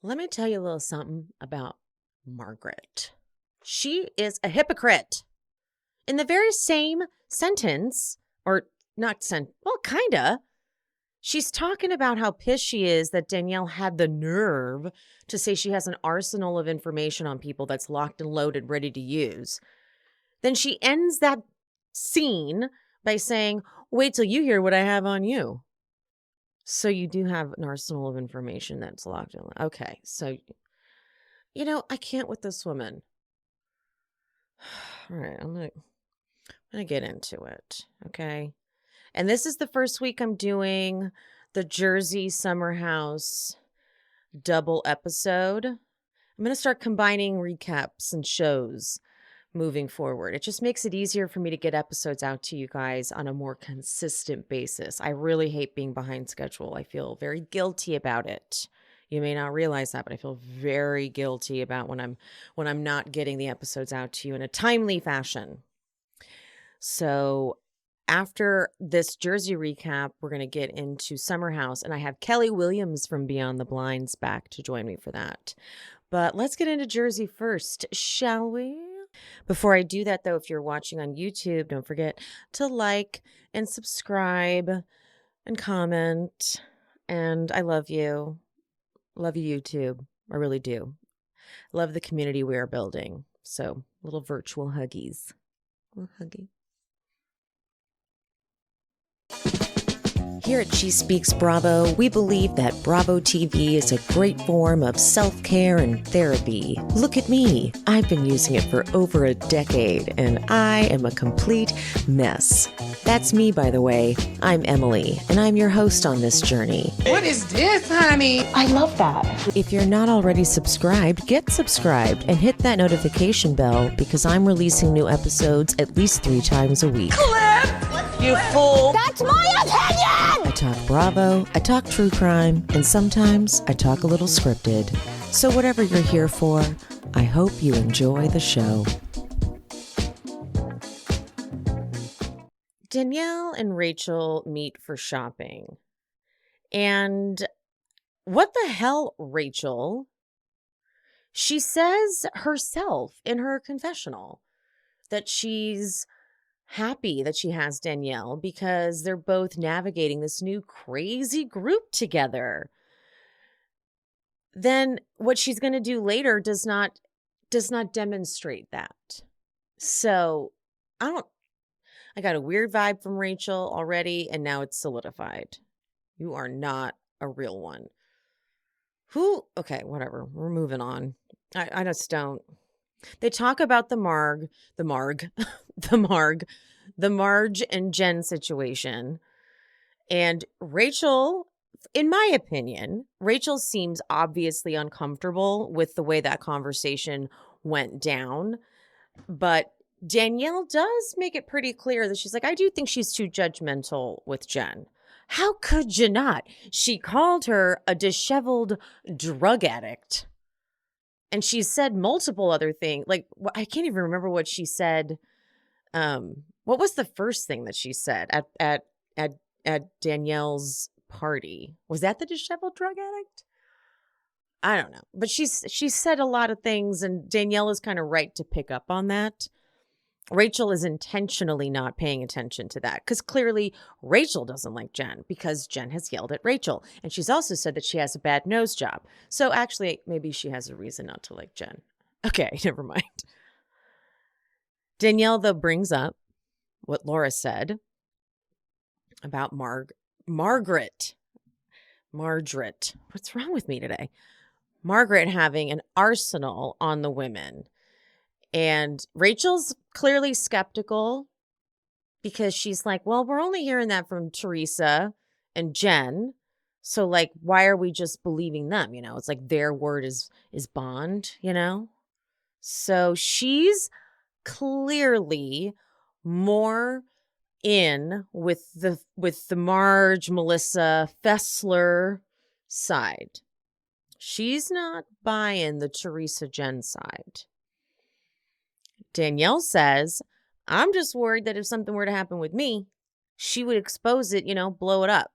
Let me tell you a little something about Margaret. She is a hypocrite. In the very same sentence, or not well, kinda, she's talking about how pissed she is that Danielle had the nerve to say she has an arsenal of information on people that's locked and loaded, ready to use. Then she ends that scene by saying, wait till you hear what I have on you. So you do have an arsenal of information that's locked in. Okay, so, I can't with this woman. All right, I'm gonna get into it, okay? And this is the first week I'm doing the Jersey Summer House double episode. I'm gonna start combining recaps and shows moving forward. It just makes it easier for me to get episodes out to you guys on a more consistent basis. I really hate being behind schedule. I feel very guilty about it. You may not realize that, but I feel very guilty about when I'm not getting the episodes out to you in a timely fashion. So after this Jersey recap, we're going to get into Summer House, and I have Kelly Williams from Beyond the Blinds back to join me for that. But let's get into Jersey first, shall we? Before I do that, though, if you're watching on YouTube, don't forget to like and subscribe and comment. And I love you. Love you, YouTube. I really do. Love the community we are building. So, little virtual huggies. Little huggy. Here at She Speaks Bravo, we believe that Bravo TV is a great form of self-care and therapy. Look at me. I've been using it for over a decade, and I am a complete mess. That's me, by the way. I'm Emily, and I'm your host on this journey. What is this, honey? I love that. If you're not already subscribed, get subscribed and hit that notification bell because I'm releasing new episodes at least 3 times a week. You fool. That's my opinion! I talk Bravo, I talk true crime, and sometimes I talk a little scripted. So whatever you're here for, I hope you enjoy the show. Danielle and Rachel meet for shopping. And what the hell, Rachel? She says herself in her confessional that she's happy that she has Danielle because they're both navigating this new crazy group together. Then what she's going to do later does not demonstrate that. So I got a weird vibe from Rachel already, and now it's solidified. You are not a real one. Okay, whatever. We're moving on. I just don't. They talk about the Marge and Jen situation. And Rachel, in my opinion, Rachel seems obviously uncomfortable with the way that conversation went down. But Danielle does make it pretty clear that she's like, I do think she's too judgmental with Jen. How could you not? She called her a disheveled drug addict. And she said multiple other things. Like, I can't even remember what she said. What was the first thing that she said at Danielle's party? Was that the disheveled drug addict? I don't know. But she said a lot of things, and Danielle is kind of right to pick up on that. Rachel is intentionally not paying attention to that because clearly Rachel doesn't like Jen because Jen has yelled at Rachel. And she's also said that she has a bad nose job. So actually, maybe she has a reason not to like Jen. Okay, never mind. Danielle, though, brings up what Laura said about Margaret. What's wrong with me today? Margaret having an arsenal on the women. And Rachel's clearly skeptical because she's like, well, we're only hearing that from Teresa and Jen. So, like, why are we just believing them? It's like their word is bond, So she's clearly more in with the Marge, Melissa, Fessler side. She's not buying the Teresa Jen side. Danielle says, I'm just worried that if something were to happen with me, she would expose it, blow it up.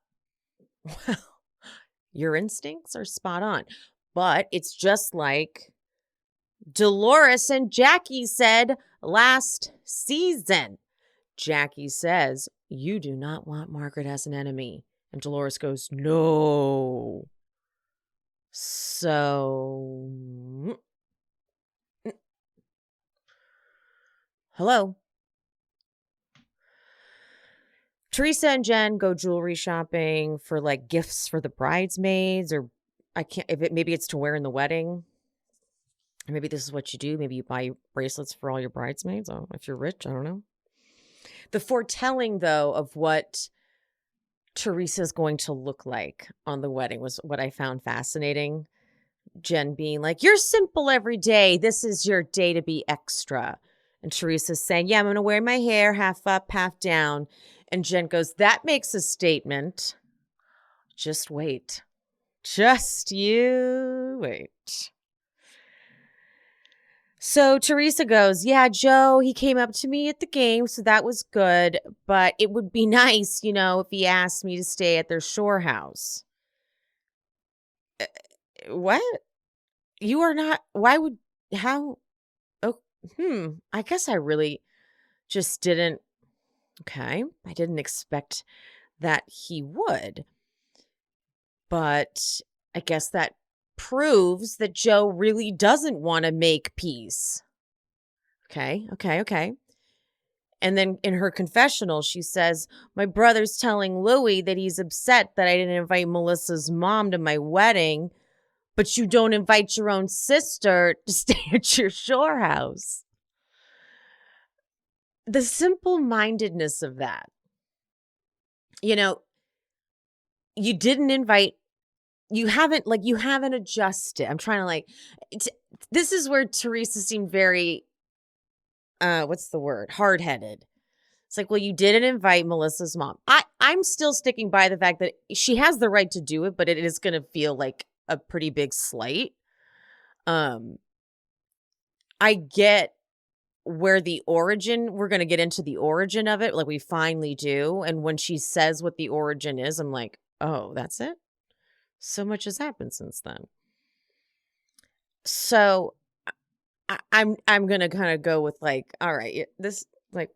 Well, your instincts are spot on. But it's just like Dolores and Jackie said last season. Jackie says, you do not want Margaret as an enemy. And Dolores goes, no. So, hello. Teresa and Jen go jewelry shopping for like gifts for the bridesmaids, or maybe it's to wear in the wedding. Or maybe this is what you do. Maybe you buy bracelets for all your bridesmaids. Oh, if you're rich, I don't know. The foretelling, though, of what Teresa's going to look like on the wedding was what I found fascinating. Jen being like, you're simple every day. This is your day to be extra. And Teresa's saying, yeah, I'm going to wear my hair half up, half down. And Jen goes, that makes a statement. Just wait. Just you wait. So Teresa goes, yeah, Joe, he came up to me at the game, so that was good. But it would be nice, if he asked me to stay at their shore house. What? You are not, I guess I really just didn't, I didn't expect that he would. But I guess that proves that Joe really doesn't want to make peace. Okay. And then in her confessional, she says, my brother's telling Louie that he's upset that I didn't invite Melissa's mom to my wedding, but you don't invite your own sister to stay at your shore house. The simple-mindedness of that. You didn't invite, you haven't adjusted. I'm trying to this is where Teresa seemed very, what's the word? Hard-headed. It's like, well, you didn't invite Melissa's mom. I'm still sticking by the fact that she has the right to do it, but it is going to feel like a pretty big slight. I get where we're going to get into the origin of it. Like we finally do. And when she says what the origin is, I'm like, oh, that's it. So much has happened since then. So I'm going to kind of go with like, all right,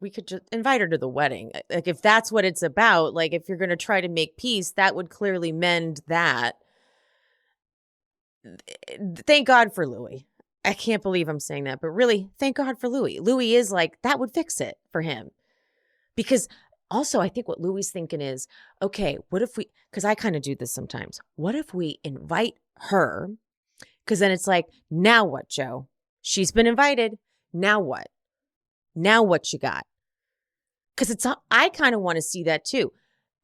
we could just invite her to the wedding. Like if that's what it's about, like if you're going to try to make peace, that would clearly mend that. Thank God for Louie. I can't believe I'm saying that, but really, thank God for Louie. Louie is like, that would fix it for him. Because also, I think what Louie's thinking is, okay, what if because I kind of do this sometimes. What if we invite her? Because then it's like, now what, Joe? She's been invited. Now what? Now what you got? Because I kind of want to see that too.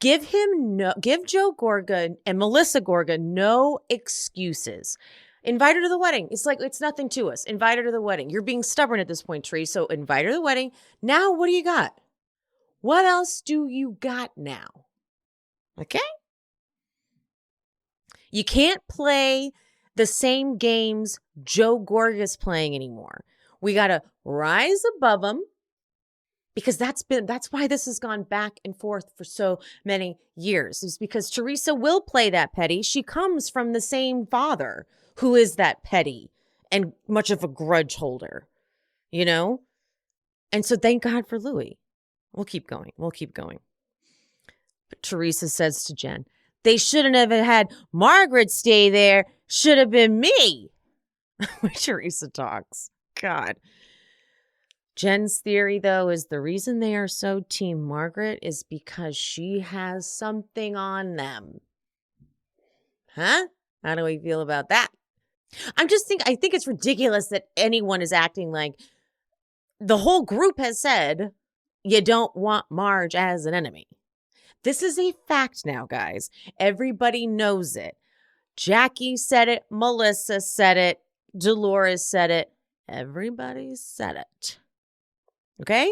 Give Joe Gorga and Melissa Gorga no excuses. Invite her to the wedding. It's like, it's nothing to us. Invite her to the wedding. You're being stubborn at this point, Tree. So invite her to the wedding. Now, what do you got? What else do you got now? Okay? You can't play the same games Joe Gorga's playing anymore. We got to rise above them. Because that's why this has gone back and forth for so many years. It's because Teresa will play that petty. She comes from the same father who is that petty and much of a grudge holder, And so thank God for Louie. We'll keep going. But Teresa says to Jen, they shouldn't have had Margaret stay there. Should have been me. When Teresa talks. God. Jen's theory, though, is the reason they are so Team Margaret is because she has something on them. Huh? How do we feel about that? I think it's ridiculous that anyone is acting like the whole group has said you don't want Marge as an enemy. This is a fact now, guys. Everybody knows it. Jackie said it. Melissa said it. Dolores said it. Everybody said it. Okay?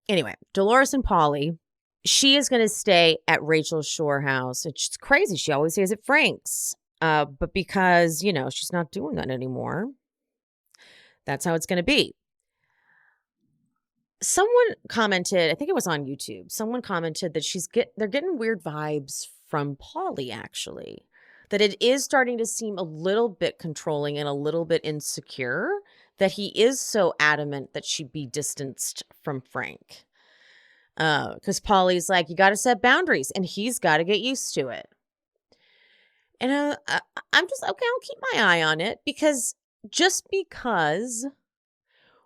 Anyway, Dolores and Polly, she is going to stay at Rachel's shore house. It's crazy. She always stays at Frank's. But because, she's not doing that anymore, that's how it's going to be. Someone commented, I think it was on YouTube, someone commented that they're getting weird vibes from Polly, actually. that it is starting to seem a little bit controlling and a little bit insecure that he is so adamant that she be distanced from Frank. Because Polly's like, you got to set boundaries, and he's got to get used to it. And I'm just, okay, I'll keep my eye on it, because just because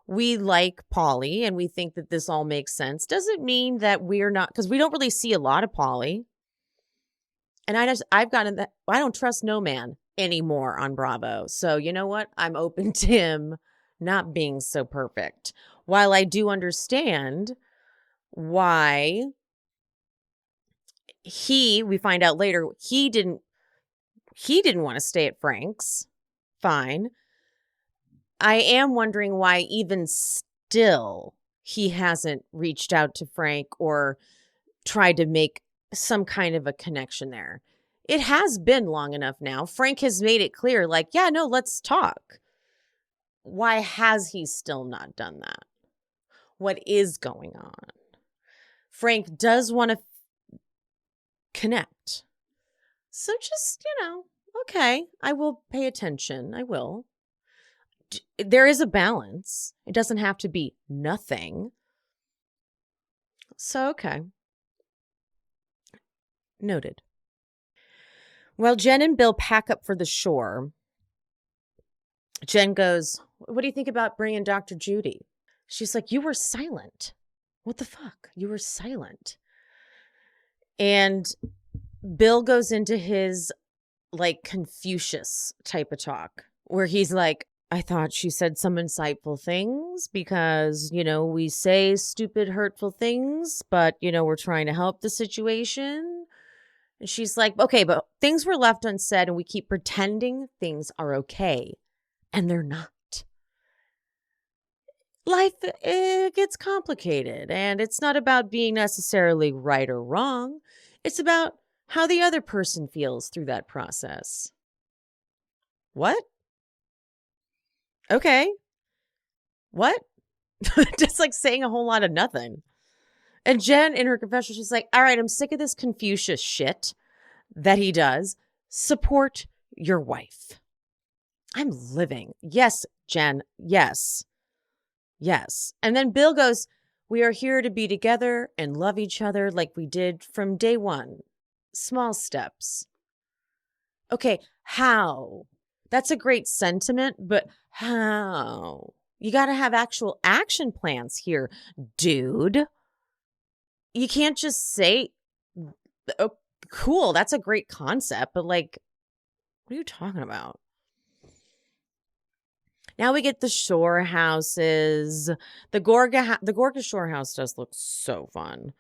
we like Polly and we think that this all makes sense doesn't mean that we're not, because we don't really see a lot of Polly. And I've gotten that, I don't trust no man anymore on Bravo. So you know what? I'm open to him not being so perfect. While I do understand why we find out later, he didn't want to stay at Frank's. Fine. I am wondering why even still he hasn't reached out to Frank or tried to make some kind of a connection there. It has been long enough now. Frank has made it clear, like, yeah, no, let's talk. Why has he still not done that? What is going on? Frank does want to connect. So just, okay, I will pay attention. I will. There is a balance. It doesn't have to be nothing. So, okay. Noted. Well, Jen and Bill pack up for the shore. Jen goes, what do you think about bringing Dr. Judy? She's like, you were silent. What the fuck? You were silent. And Bill goes into his like Confucius type of talk where he's like, I thought she said some insightful things because, we say stupid, hurtful things, but, we're trying to help the situation. And she's like, okay, but things were left unsaid and we keep pretending things are okay. And they're not. Life, it gets complicated, and it's not about being necessarily right or wrong. It's about how the other person feels through that process. What? Okay. What? Just like saying a whole lot of nothing. And Jen, in her confession, she's like, all right, I'm sick of this Confucius shit that he does. Support your wife. I'm living. Yes, Jen. Yes. Yes. And then Bill goes, we are here to be together and love each other like we did from day one. Small steps. Okay, how? That's a great sentiment, but how? You got to have actual action plans here, dude. You can't just say, oh, cool, that's a great concept, but like, what are you talking about? Now we get the shore houses. The Gorga shore house does look so fun.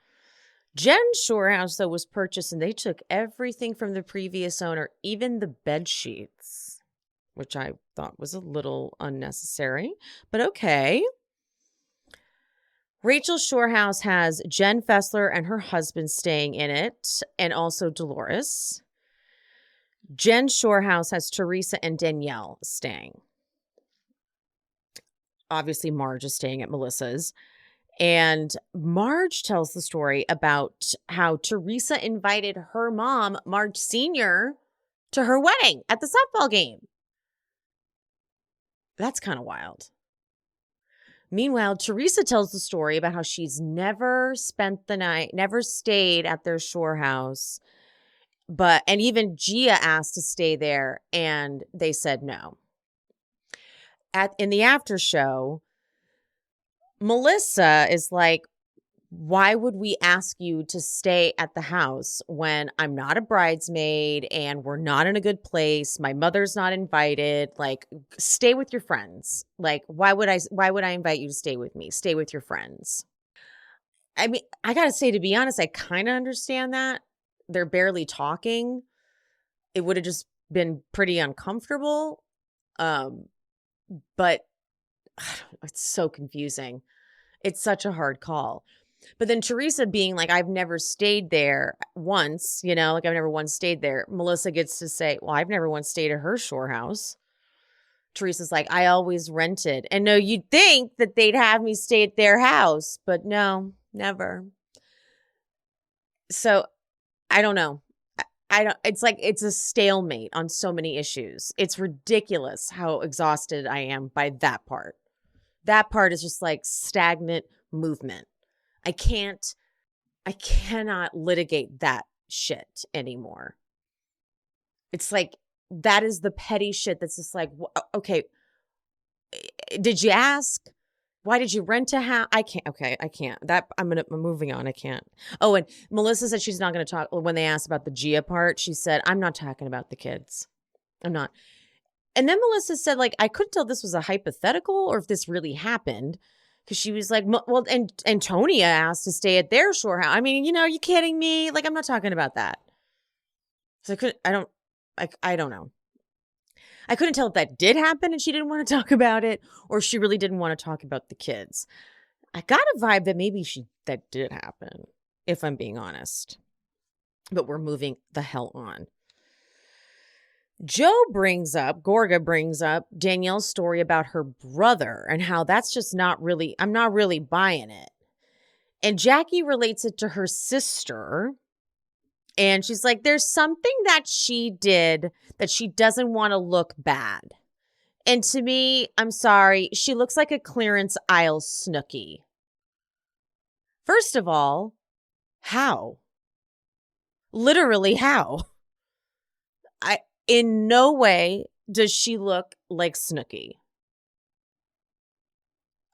Jen's shore house, though, was purchased and they took everything from the previous owner, even the bed sheets, which I thought was a little unnecessary, but okay. Rachel's shore house has Jen Fessler and her husband staying in it, and also Dolores. Jen's shore house has Teresa and Danielle staying. Obviously, Marge is staying at Melissa's. And Marge tells the story about how Teresa invited her mom, Marge Sr., to her wedding at the softball game. That's kind of wild. Meanwhile, Teresa tells the story about how she's never spent the night, never stayed at their shore house. And even Gia asked to stay there, and they said no. In the after show, Melissa is like, why would we ask you to stay at the house when I'm not a bridesmaid and we're not in a good place? My mother's not invited. Like, stay with your friends. Like, why would I invite you to stay with me? Stay with your friends. I mean, I got to say, to be honest, I kind of understand that. They're barely talking. It would have just been pretty uncomfortable. But it's so confusing. It's such a hard call. But then Teresa being like, I've never stayed there once, like I've never once stayed there. Melissa gets to say, well, I've never once stayed at her shore house. Teresa's like, I always rented. And no, you'd think that they'd have me stay at their house, but no, never. So I don't know. it's like it's a stalemate on so many issues. It's ridiculous how exhausted I am by that part. That part is just like stagnant movement. I cannot litigate that shit anymore. It's like, that is the petty shit that's just like, okay, did you ask? Why did you rent a house? I can't. I'm moving on. I can't. Oh, and Melissa said she's not going to talk. When they asked about the Gia part, she said, I'm not talking about the kids. I'm not. And then Melissa said, like, I couldn't tell if this was a hypothetical or if this really happened. Because she was like, well, and Antonia asked to stay at their shore house. I mean, are you kidding me? Like, I'm not talking about that. So I don't know. I couldn't tell if that did happen and she didn't want to talk about it, or she really didn't want to talk about the kids. I got a vibe that maybe that did happen, if I'm being honest. But we're moving the hell on. Gorga brings up Danielle's story about her brother and how that's just I'm not really buying it. And Jackie relates it to her sister. And she's like, there's something that she did that she doesn't want to look bad. And to me, I'm sorry, she looks like a clearance aisle Snooki. First of all, how? Literally how? In no way does she look like Snooki.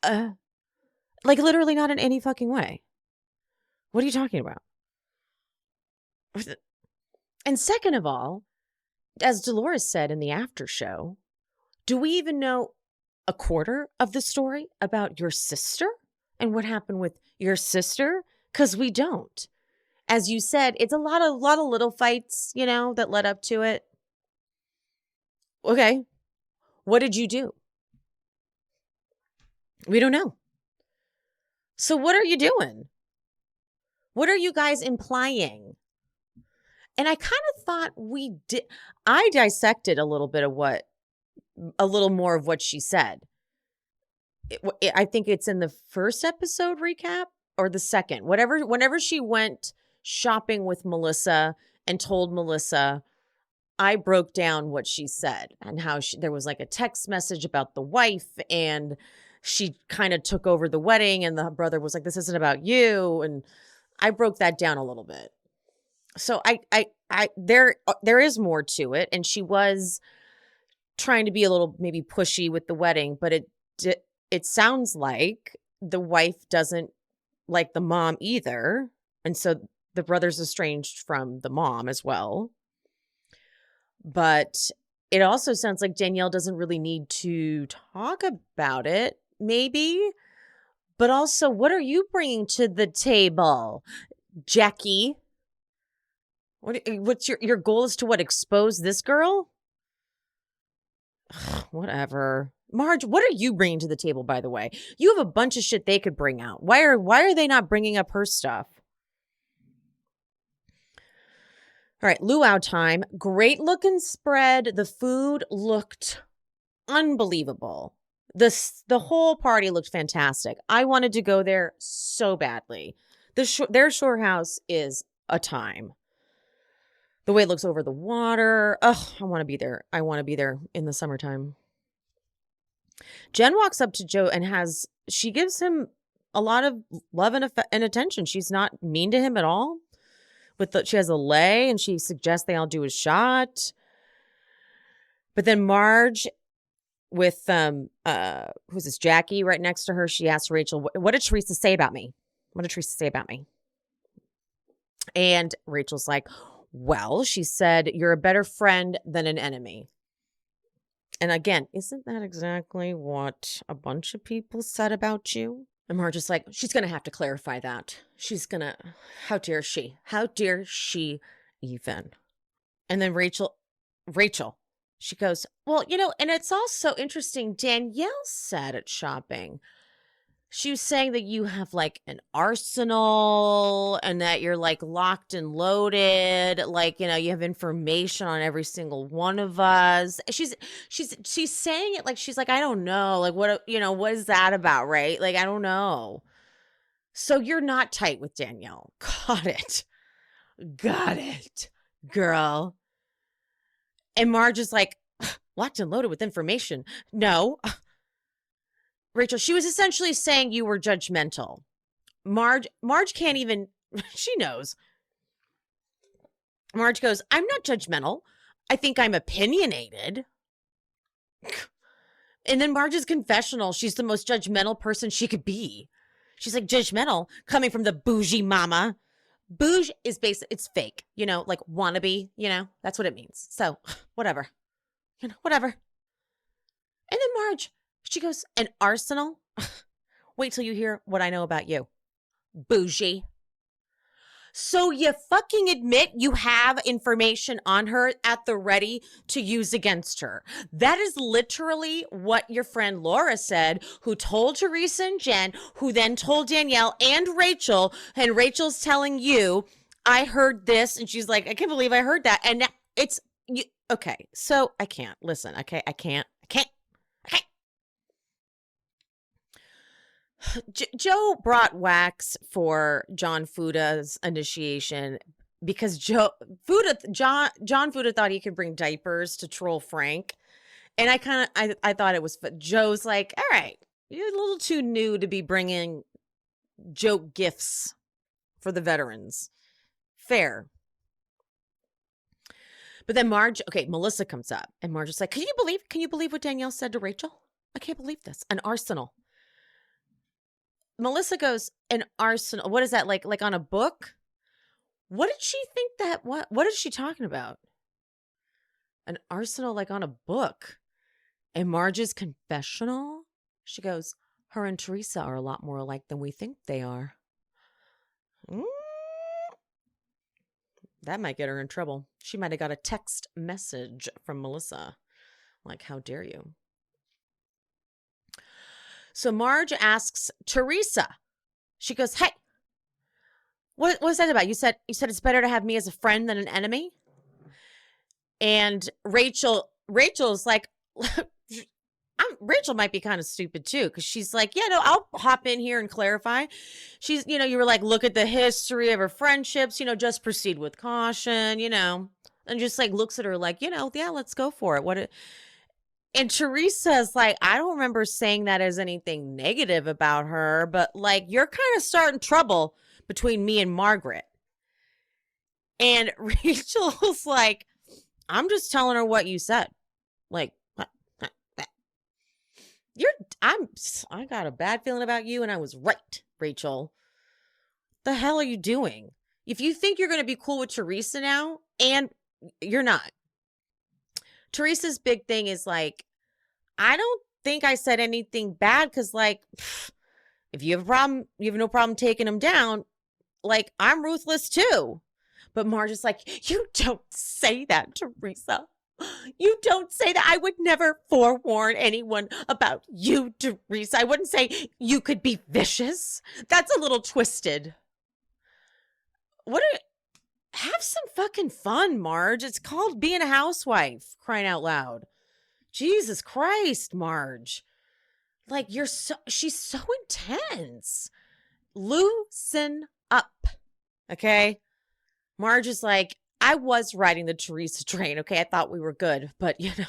Like literally not in any fucking way. What are you talking about? And second of all, as Dolores said in the after show, do we even know a quarter of the story about your sister and what happened with your sister? Because we don't. As you said, it's a lot of little fights, that led up to it. Okay. What did you do? We don't know. So what are you doing? What are you guys implying? And I kind of thought I dissected a little more of what she said. I think it's in the first episode recap or the second, whenever she went shopping with Melissa and told Melissa, I broke down what she said and how there was like a text message about the wife and she kind of took over the wedding and the brother was like, this isn't about you. And I broke that down a little bit. So there is more to it. And she was trying to be a little maybe pushy with the wedding, but it sounds like the wife doesn't like the mom either. And so the brother's estranged from the mom as well. But it also sounds like Danielle doesn't really need to talk about it, maybe. But also, what are you bringing to the table, Jackie? What's your goal is to expose this girl? Whatever. Marge, what are you bringing to the table, by the way? You have a bunch of shit they could bring out. Why are they not bringing up her stuff? All right, luau time. Great looking spread. The food looked unbelievable. The whole party looked fantastic. I wanted to go there so badly. Their shore house is a time. The way it looks over the water. Oh, I want to be there. I want to be there in the summertime. Jen walks up to Joe and she gives him a lot of love and attention. She's not mean to him at all. She has a lei and she suggests they all do a shot. But then Marge with who's this, Jackie, right next to her, she asks Rachel, what did Teresa say about me? What did Teresa say about me? And Rachel's like, well, she said, you're a better friend than an enemy. And again, isn't that exactly what a bunch of people said about you? And Marge is like, she's going to have to clarify that. How dare she? How dare she even? And then Rachel, she goes, well, and it's also interesting. Danielle said at shopping, she was saying that you have like an arsenal and that you're like locked and loaded. Like, you have information on every single one of us. She's saying it like, she's like, I don't know. Like, what is that about? Right? Like, I don't know. So you're not tight with Danielle. Got it. girl. And Marge is like, locked and loaded with information. No. Rachel, she was essentially saying you were judgmental. Marge can't even, she knows. Marge goes, I'm not judgmental. I think I'm opinionated. And then Marge's confessional, she's the most judgmental person she could be. She's like, judgmental, coming from the bougie mama. Bouge is basic, it's fake, you know, like wannabe, you know, that's what it means. So, whatever. You know, whatever. And then Marge, she goes, an arsenal? Wait till you hear what I know about you. Bougie. So you fucking admit you have information on her at the ready to use against her. That is literally what your friend Laura said, who told Teresa and Jen, who then told Danielle and Rachel's telling you, I heard this, and she's like, I can't believe I heard that. And now it's, you, okay, so I can't, listen, okay, I can't. Joe brought wax for John Fuda's initiation because John Fuda thought he could bring diapers to troll Frank. And I thought it was, Joe's like, all right, you're a little too new to be bringing joke gifts for the veterans. Fair. But then Melissa comes up and Marge is like, can you believe what Danielle said to Rachel? I can't believe this. An arsenal. Melissa goes, an arsenal. What is that, like on a book? What did she think that, what is she talking about? An arsenal like on a book. And Marge's confessional, she goes, her and Teresa are a lot more alike than we think they are. That might get her in trouble. She might have got a text message from Melissa. Like, how dare you? So Marge asks Teresa. She goes, hey, what was that about? You said it's better to have me as a friend than an enemy? And Rachel's like, Rachel might be kind of stupid too, because she's like, yeah, no, I'll hop in here and clarify. She's, you know, you were like, look at the history of her friendships, you know, just proceed with caution, you know, and just like looks at her like, you know, yeah, let's go for it. And Teresa's like, I don't remember saying that as anything negative about her, but like, you're kind of starting trouble between me and Margaret. And Rachel's like, I'm just telling her what you said. Like, I got a bad feeling about you and I was right, Rachel. The hell are you doing? If you think you're going to be cool with Teresa now, and you're not. Teresa's big thing is like, I don't think I said anything bad because, like, if you have a problem, you have no problem taking them down. Like, I'm ruthless too. But Marge is like, you don't say that, Teresa. You don't say that. I would never forewarn anyone about you, Teresa. I wouldn't say you could be vicious. That's a little twisted. Have some fucking fun, Marge. It's called being a housewife, crying out loud. Jesus Christ, Marge. Like, she's so intense. Loosen up. Okay? Marge is like, I was riding the Teresa train. Okay? I thought we were good. But, you know,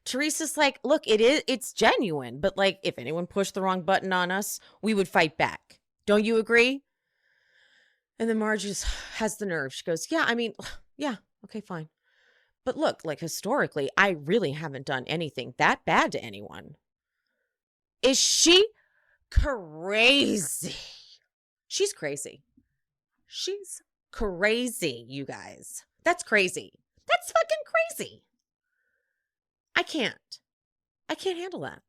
Teresa's like, look, it's genuine. But, like, if anyone pushed the wrong button on us, we would fight back. Don't you agree? And then Marge has the nerve. She goes, yeah, I mean, yeah, okay, fine. But look, like historically, I really haven't done anything that bad to anyone. Is she crazy? She's crazy. She's crazy, you guys. That's crazy. That's fucking crazy. I can't handle that.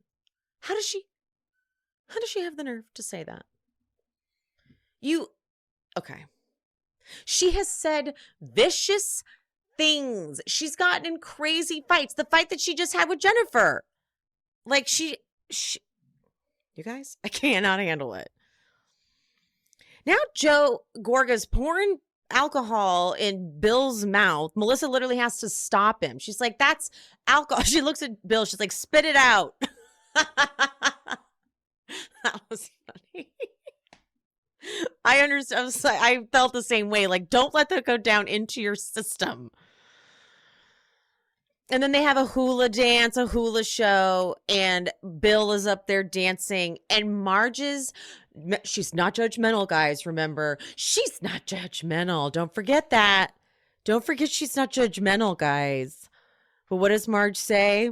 How does she have the nerve to say that? Okay. She has said vicious things. She's gotten in crazy fights. The fight that she just had with Jennifer. Like she you guys, I cannot handle it. Now Gorga's pouring alcohol in Bill's mouth. Melissa literally has to stop him. She's like, that's alcohol. She looks at Bill. She's like, spit it out. That was funny. I understand. I felt the same way. Like, don't let that go down into your system. And then they have a hula dance, a hula show, and Bill is up there dancing. And Marge's, she's not judgmental, guys, remember. She's not judgmental. Don't forget that. Don't forget she's not judgmental, guys. But what does Marge say?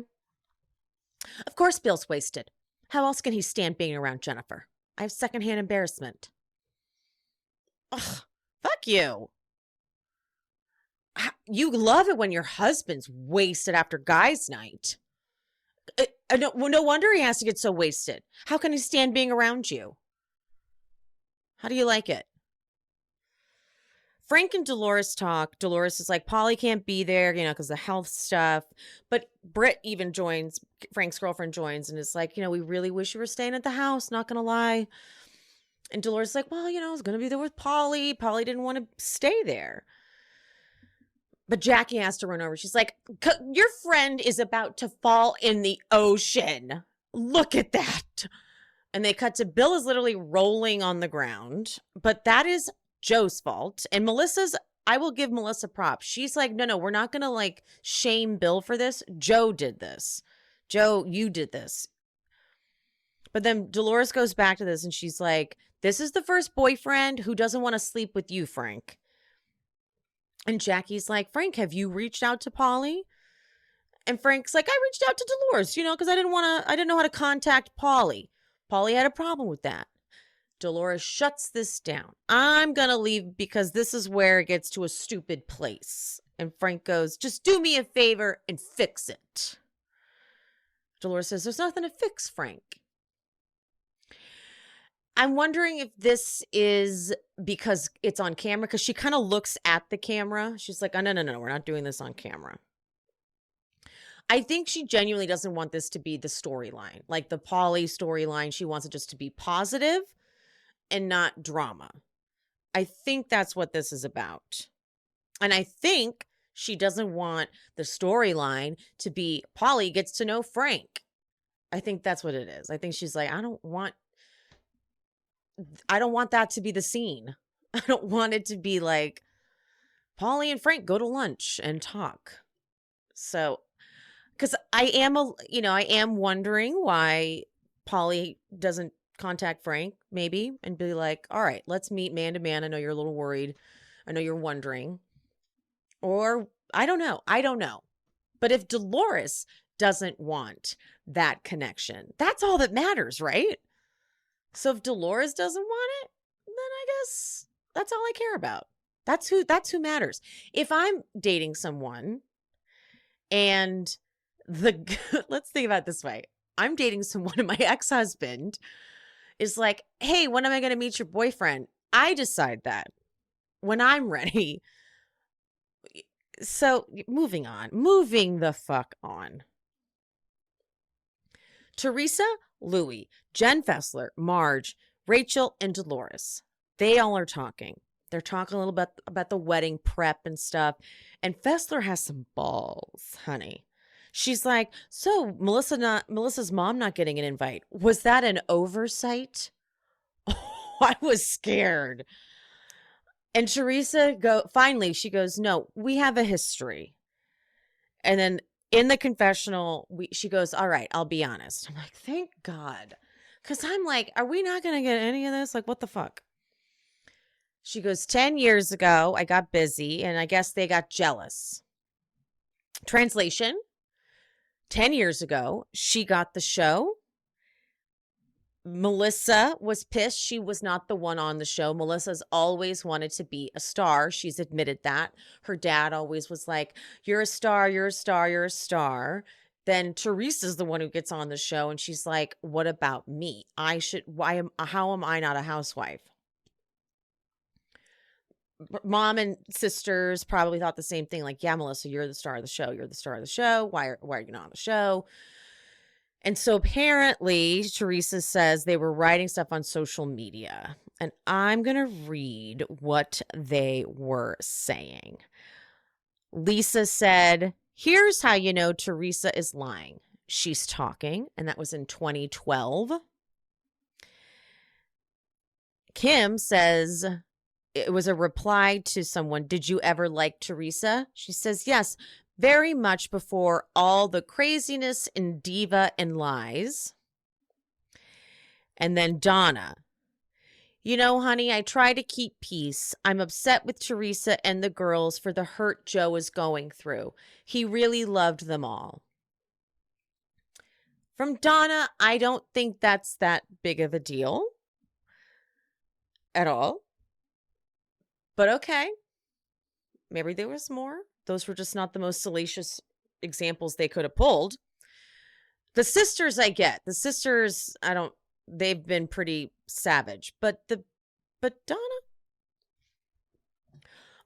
Of course Bill's wasted. How else can he stand being around Jennifer? I have secondhand embarrassment. Ugh, fuck you. You love it when your husband's wasted after guys' night. No wonder he has to get so wasted. How can he stand being around you? How do you like it? Frank and Dolores talk. Dolores is like, Polly can't be there, because of health stuff. But Britt even joins, Frank's girlfriend joins and is like, we really wish you were staying at the house, not going to lie. And Dolores is like, well, I was going to be there with Polly. Polly didn't want to stay there. But Jackie has to run over. She's like, your friend is about to fall in the ocean. Look at that. And they cut to Bill is literally rolling on the ground. But that is Joe's fault. And I will give Melissa props. She's like, no, we're not going to shame Bill for this. Joe did this. Joe, you did this. But then Dolores goes back to this and she's like, this is the first boyfriend who doesn't want to sleep with you, Frank. And Jackie's like, Frank, have you reached out to Polly? And Frank's like, I reached out to Dolores, because I didn't know how to contact Polly. Polly had a problem with that. Dolores shuts this down. I'm going to leave because this is where it gets to a stupid place. And Frank goes, just do me a favor and fix it. Dolores says, there's nothing to fix, Frank. I'm wondering if this is because it's on camera, because she kind of looks at the camera. She's like, oh, no, we're not doing this on camera. I think she genuinely doesn't want this to be the storyline, like the Polly storyline. She wants it just to be positive and not drama. I think that's what this is about. And I think she doesn't want the storyline to be Polly gets to know Frank. I think that's what it is. I think she's like, I don't want that to be the scene. I don't want it to be like Polly and Frank go to lunch and talk. So, because I am wondering why Polly doesn't contact Frank maybe and be like, all right, let's meet man to man. I know you're a little worried. I know you're wondering. Or I don't know. But if Dolores doesn't want that connection, that's all that matters, right? So if Dolores doesn't want it, then I guess that's all I care about. That's who matters. If I'm dating someone and let's think about it this way. I'm dating someone and my ex-husband is like, hey, when am I going to meet your boyfriend? I decide that when I'm ready. So moving the fuck on. Teresa, Louie, Jen Fessler, Marge, Rachel, and Dolores. They all are talking. They're talking a little bit about the wedding prep and stuff. And Fessler has some balls, honey. She's like, so Melissa's mom not getting an invite. Was that an oversight? Oh, I was scared. And Teresa finally, she goes, no, we have a history. And then in the confessional, she goes, all right, I'll be honest. I'm like, thank God. Because I'm like, are we not going to get any of this? Like, what the fuck? She goes, 10 years ago, I got busy, and I guess they got jealous. Translation, 10 years ago, she got the show. Melissa was pissed she was not the one on the show. Melissa's always wanted to be a star. She's admitted that. Her dad always was like, you're a star, you're a star, you're a star. Then Teresa's the one who gets on the show, and she's like, what about me? How am I not a housewife? Mom and sisters probably thought the same thing. Like, yeah, Melissa, you're the star of the show. You're the star of the show. Why are you not on the show? And so apparently Teresa says they were writing stuff on social media. And I'm going to read what they were saying. Lisa said, here's how you know Teresa is lying. She's talking. And that was in 2012. Kim says it was a reply to someone. Did you ever like Teresa? She says, yes, very much before all the craziness and diva and lies. And then Donna. You know, honey, I try to keep peace. I'm upset with Teresa and the girls for the hurt Joe is going through. He really loved them all. From Donna, I don't think that's that big of a deal at all. But okay. Maybe there was more. Those were just not the most salacious examples they could have pulled. The sisters, I get. The sisters, they've been pretty savage. But Donna?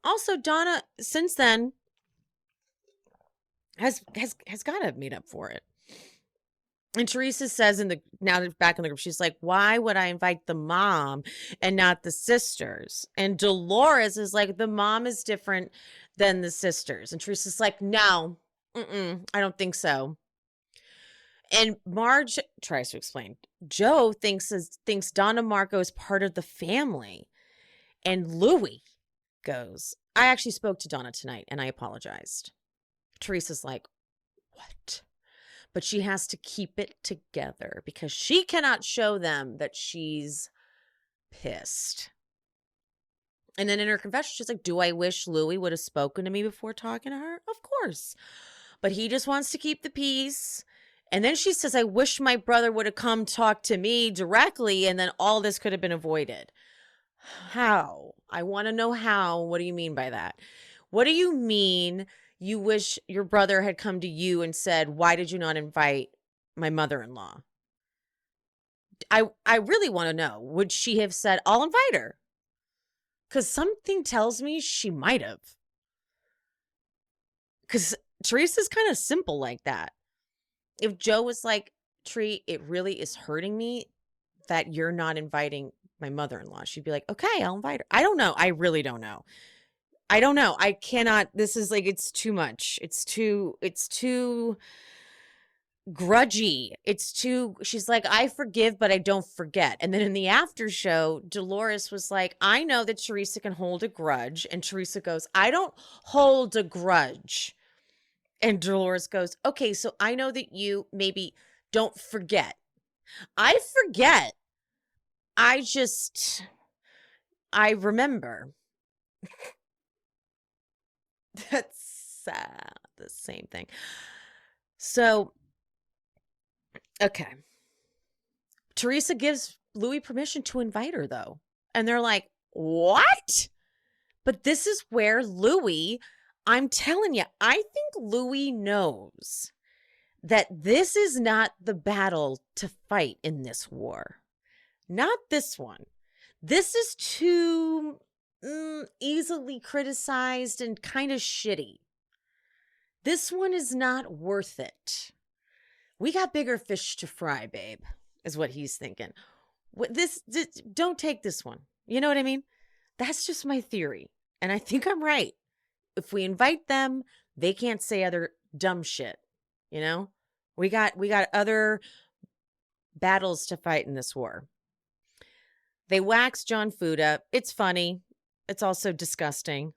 Also, Donna, since then, has got to have made up for it. And Teresa says now they're back in the group, she's like, why would I invite the mom and not the sisters? And Dolores is like, the mom is different than the sisters. And Teresa's like, no, I don't think so. And Marge tries to explain. Joe thinks Donna Marco is part of the family. And Louie goes, I actually spoke to Donna tonight and I apologized. Teresa's like, what? But she has to keep it together because she cannot show them that she's pissed. And then in her confession, she's like, do I wish Louie would have spoken to me before talking to her? Of course. But he just wants to keep the peace. And then she says, I wish my brother would have come talk to me directly and then all this could have been avoided. How? I want to know how. What do you mean by that? What do you mean you wish your brother had come to you and said, why did you not invite my mother-in-law? I really want to know. Would she have said, I'll invite her? Because something tells me she might have. Because Teresa's kind of simple like that. If Joe was like, Tree, it really is hurting me that you're not inviting my mother-in-law, she'd be like, okay, I'll invite her. I don't know. I really don't know. I don't know. I cannot. This is like, it's too much. It's too grudgy. She's like, I forgive, but I don't forget. And then in the after show, Dolores was like, I know that Teresa can hold a grudge. And Teresa goes, I don't hold a grudge. And Dolores goes, okay, so I know that you maybe don't forget. I forget. I remember. That's the same thing. So, okay. Teresa gives Louie permission to invite her, though. And they're like, what? But this is where Louie, I'm telling you, I think Louie knows that this is not the battle to fight in this war. Not this one. This is too easily criticized and kind of shitty. This one is not worth it. We got bigger fish to fry, babe, is what he's thinking. This don't take this one. You know what I mean? That's just my theory. And I think I'm right. If we invite them, they can't say other dumb shit. You know? We got other battles to fight in this war. They wax John Fuda. It's funny. It's also disgusting.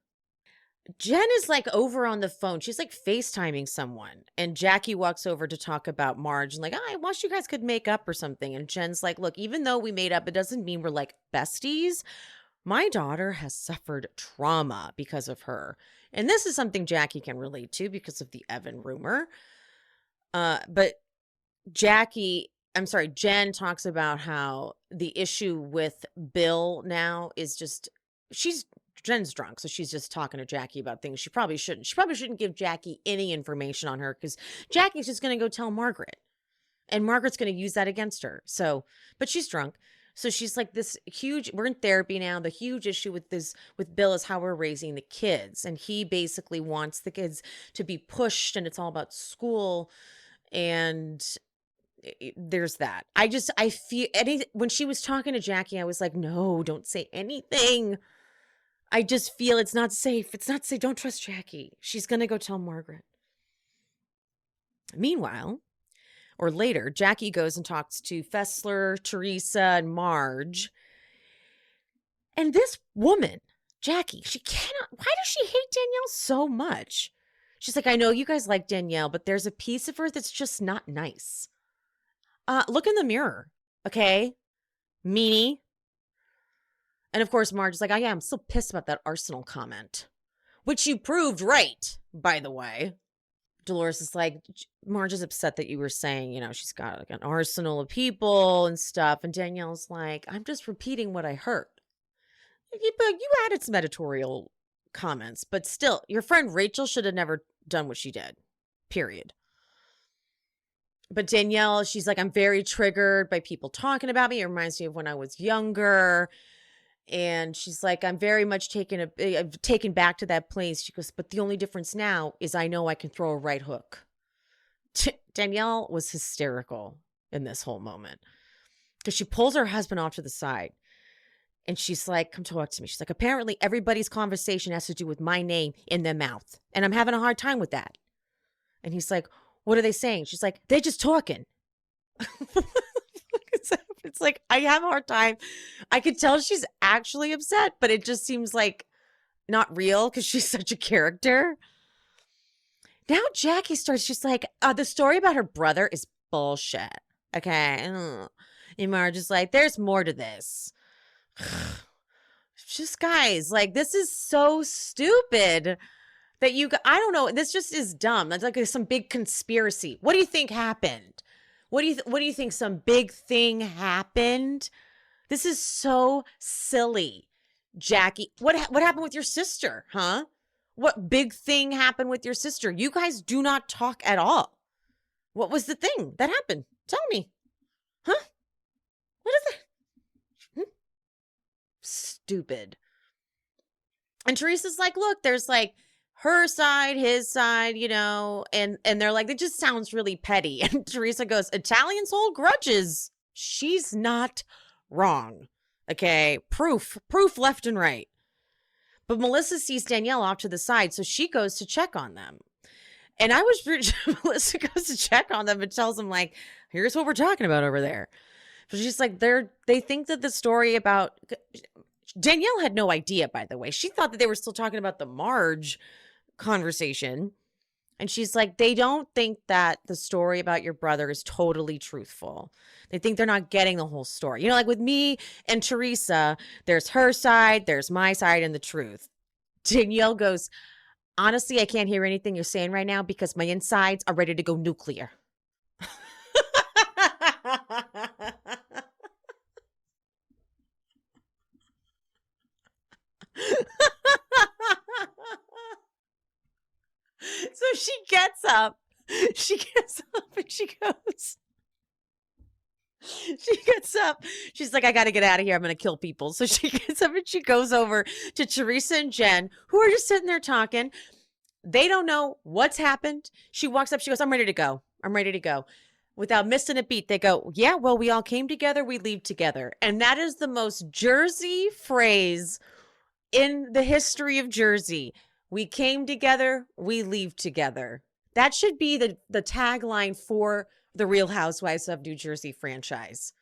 Jen is like over on the phone. She's like FaceTiming someone. And Jackie walks over to talk about Marge and like, I wish you guys could make up or something. And Jen's like, look, even though we made up, it doesn't mean we're like besties. My daughter has suffered trauma because of her. And this is something Jackie can relate to because of the Evan rumor. But Jen talks about how the issue with Bill now is just, Jen's drunk, so she's just talking to Jackie about things she probably shouldn't. She probably shouldn't give Jackie any information on her because Jackie's just going to go tell Margaret. And Margaret's going to use that against her. So, but she's drunk. So she's like we're in therapy now. The huge issue with Bill is how we're raising the kids. And he basically wants the kids to be pushed and it's all about school. And there's that. I feel when she was talking to Jackie, I was like, no, don't say anything. I just feel it's not safe. It's not safe. Don't trust Jackie. She's going to go tell Margaret. Meanwhile, or later, Jackie goes and talks to Fessler, Teresa, and Marge. And this woman, Jackie, why does she hate Danielle so much? She's like, I know you guys like Danielle, but there's a piece of her that's just not nice. Look in the mirror, okay? Meanie. And of course, Marge is like, oh yeah, I'm still pissed about that Arsenal comment. Which you proved right, by the way. Dolores is like, Marge is upset that you were saying, she's got like an arsenal of people and stuff. And Danielle's like, I'm just repeating what I heard. You added some editorial comments, but still, your friend Rachel should have never done what she did. Period. But Danielle, she's like, I'm very triggered by people talking about me. It reminds me of when I was younger. And she's like, I'm very much taken back to that place. She goes, but the only difference now is I know I can throw a right hook. Danielle was hysterical in this whole moment because she pulls her husband off to the side and she's like, come talk to me. She's like, apparently everybody's conversation has to do with my name in their mouth. And I'm having a hard time with that. And he's like, what are they saying? She's like, they're just talking. It's like, I have a hard time. I could tell she's actually upset, but it just seems like not real because she's such a character. Now Jackie starts, she's like, the story about her brother is bullshit. Okay. And Marge is like, there's more to this. Just guys, like, this is so stupid that I don't know. This just is dumb. That's like some big conspiracy. What do you think happened? What do you think? Some big thing happened? This is so silly, Jackie. What happened with your sister, huh? What big thing happened with your sister? You guys do not talk at all. What was the thing that happened? Tell me. Huh? What is it? Stupid. And Teresa's like, look, there's like her side, his side, and they're like, it just sounds really petty. And Teresa goes, Italians hold grudges. She's not wrong. Okay. Proof left and right. But Melissa sees Danielle off to the side, so she goes to check on them. And Melissa goes to check on them and tells them, like, here's what we're talking about over there. But she's like, they think that the story about Danielle had no idea, by the way. She thought that they were still talking about the Marge conversation. And she's like, they don't think that the story about your brother is totally truthful. They think they're not getting the whole story. Like with me and Teresa, there's her side, there's my side, and the truth. Danielle goes, honestly, I can't hear anything you're saying right now because my insides are ready to go nuclear. So she gets up and she goes, she's like, I got to get out of here. I'm going to kill people. So she gets up and she goes over to Teresa and Jen, who are just sitting there talking. They don't know what's happened. She walks up, she goes, I'm ready to go. Without missing a beat, they go, yeah, well, we all came together, we leave together. And that is the most Jersey phrase in the history of Jersey. We came together, we leave together. That should be the tagline for the Real Housewives of New Jersey franchise.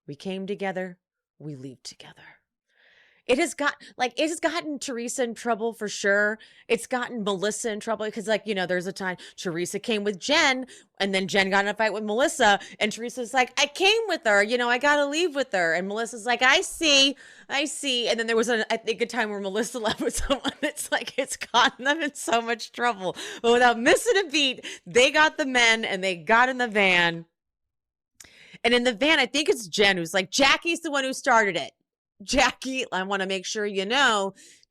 We came together, we leave together. It has gotten Teresa in trouble for sure. It's gotten Melissa in trouble because, there's a time Teresa came with Jen and then Jen got in a fight with Melissa and Teresa's like, I came with her, I got to leave with her. And Melissa's like, I see. And then there was, I think, a time where Melissa left with someone. It's like, it's gotten them in so much trouble. But without missing a beat, they got the men and they got in the van. And in the van, I think it's Jen who's like, Jackie's the one who started it. Jackie, I want to make sure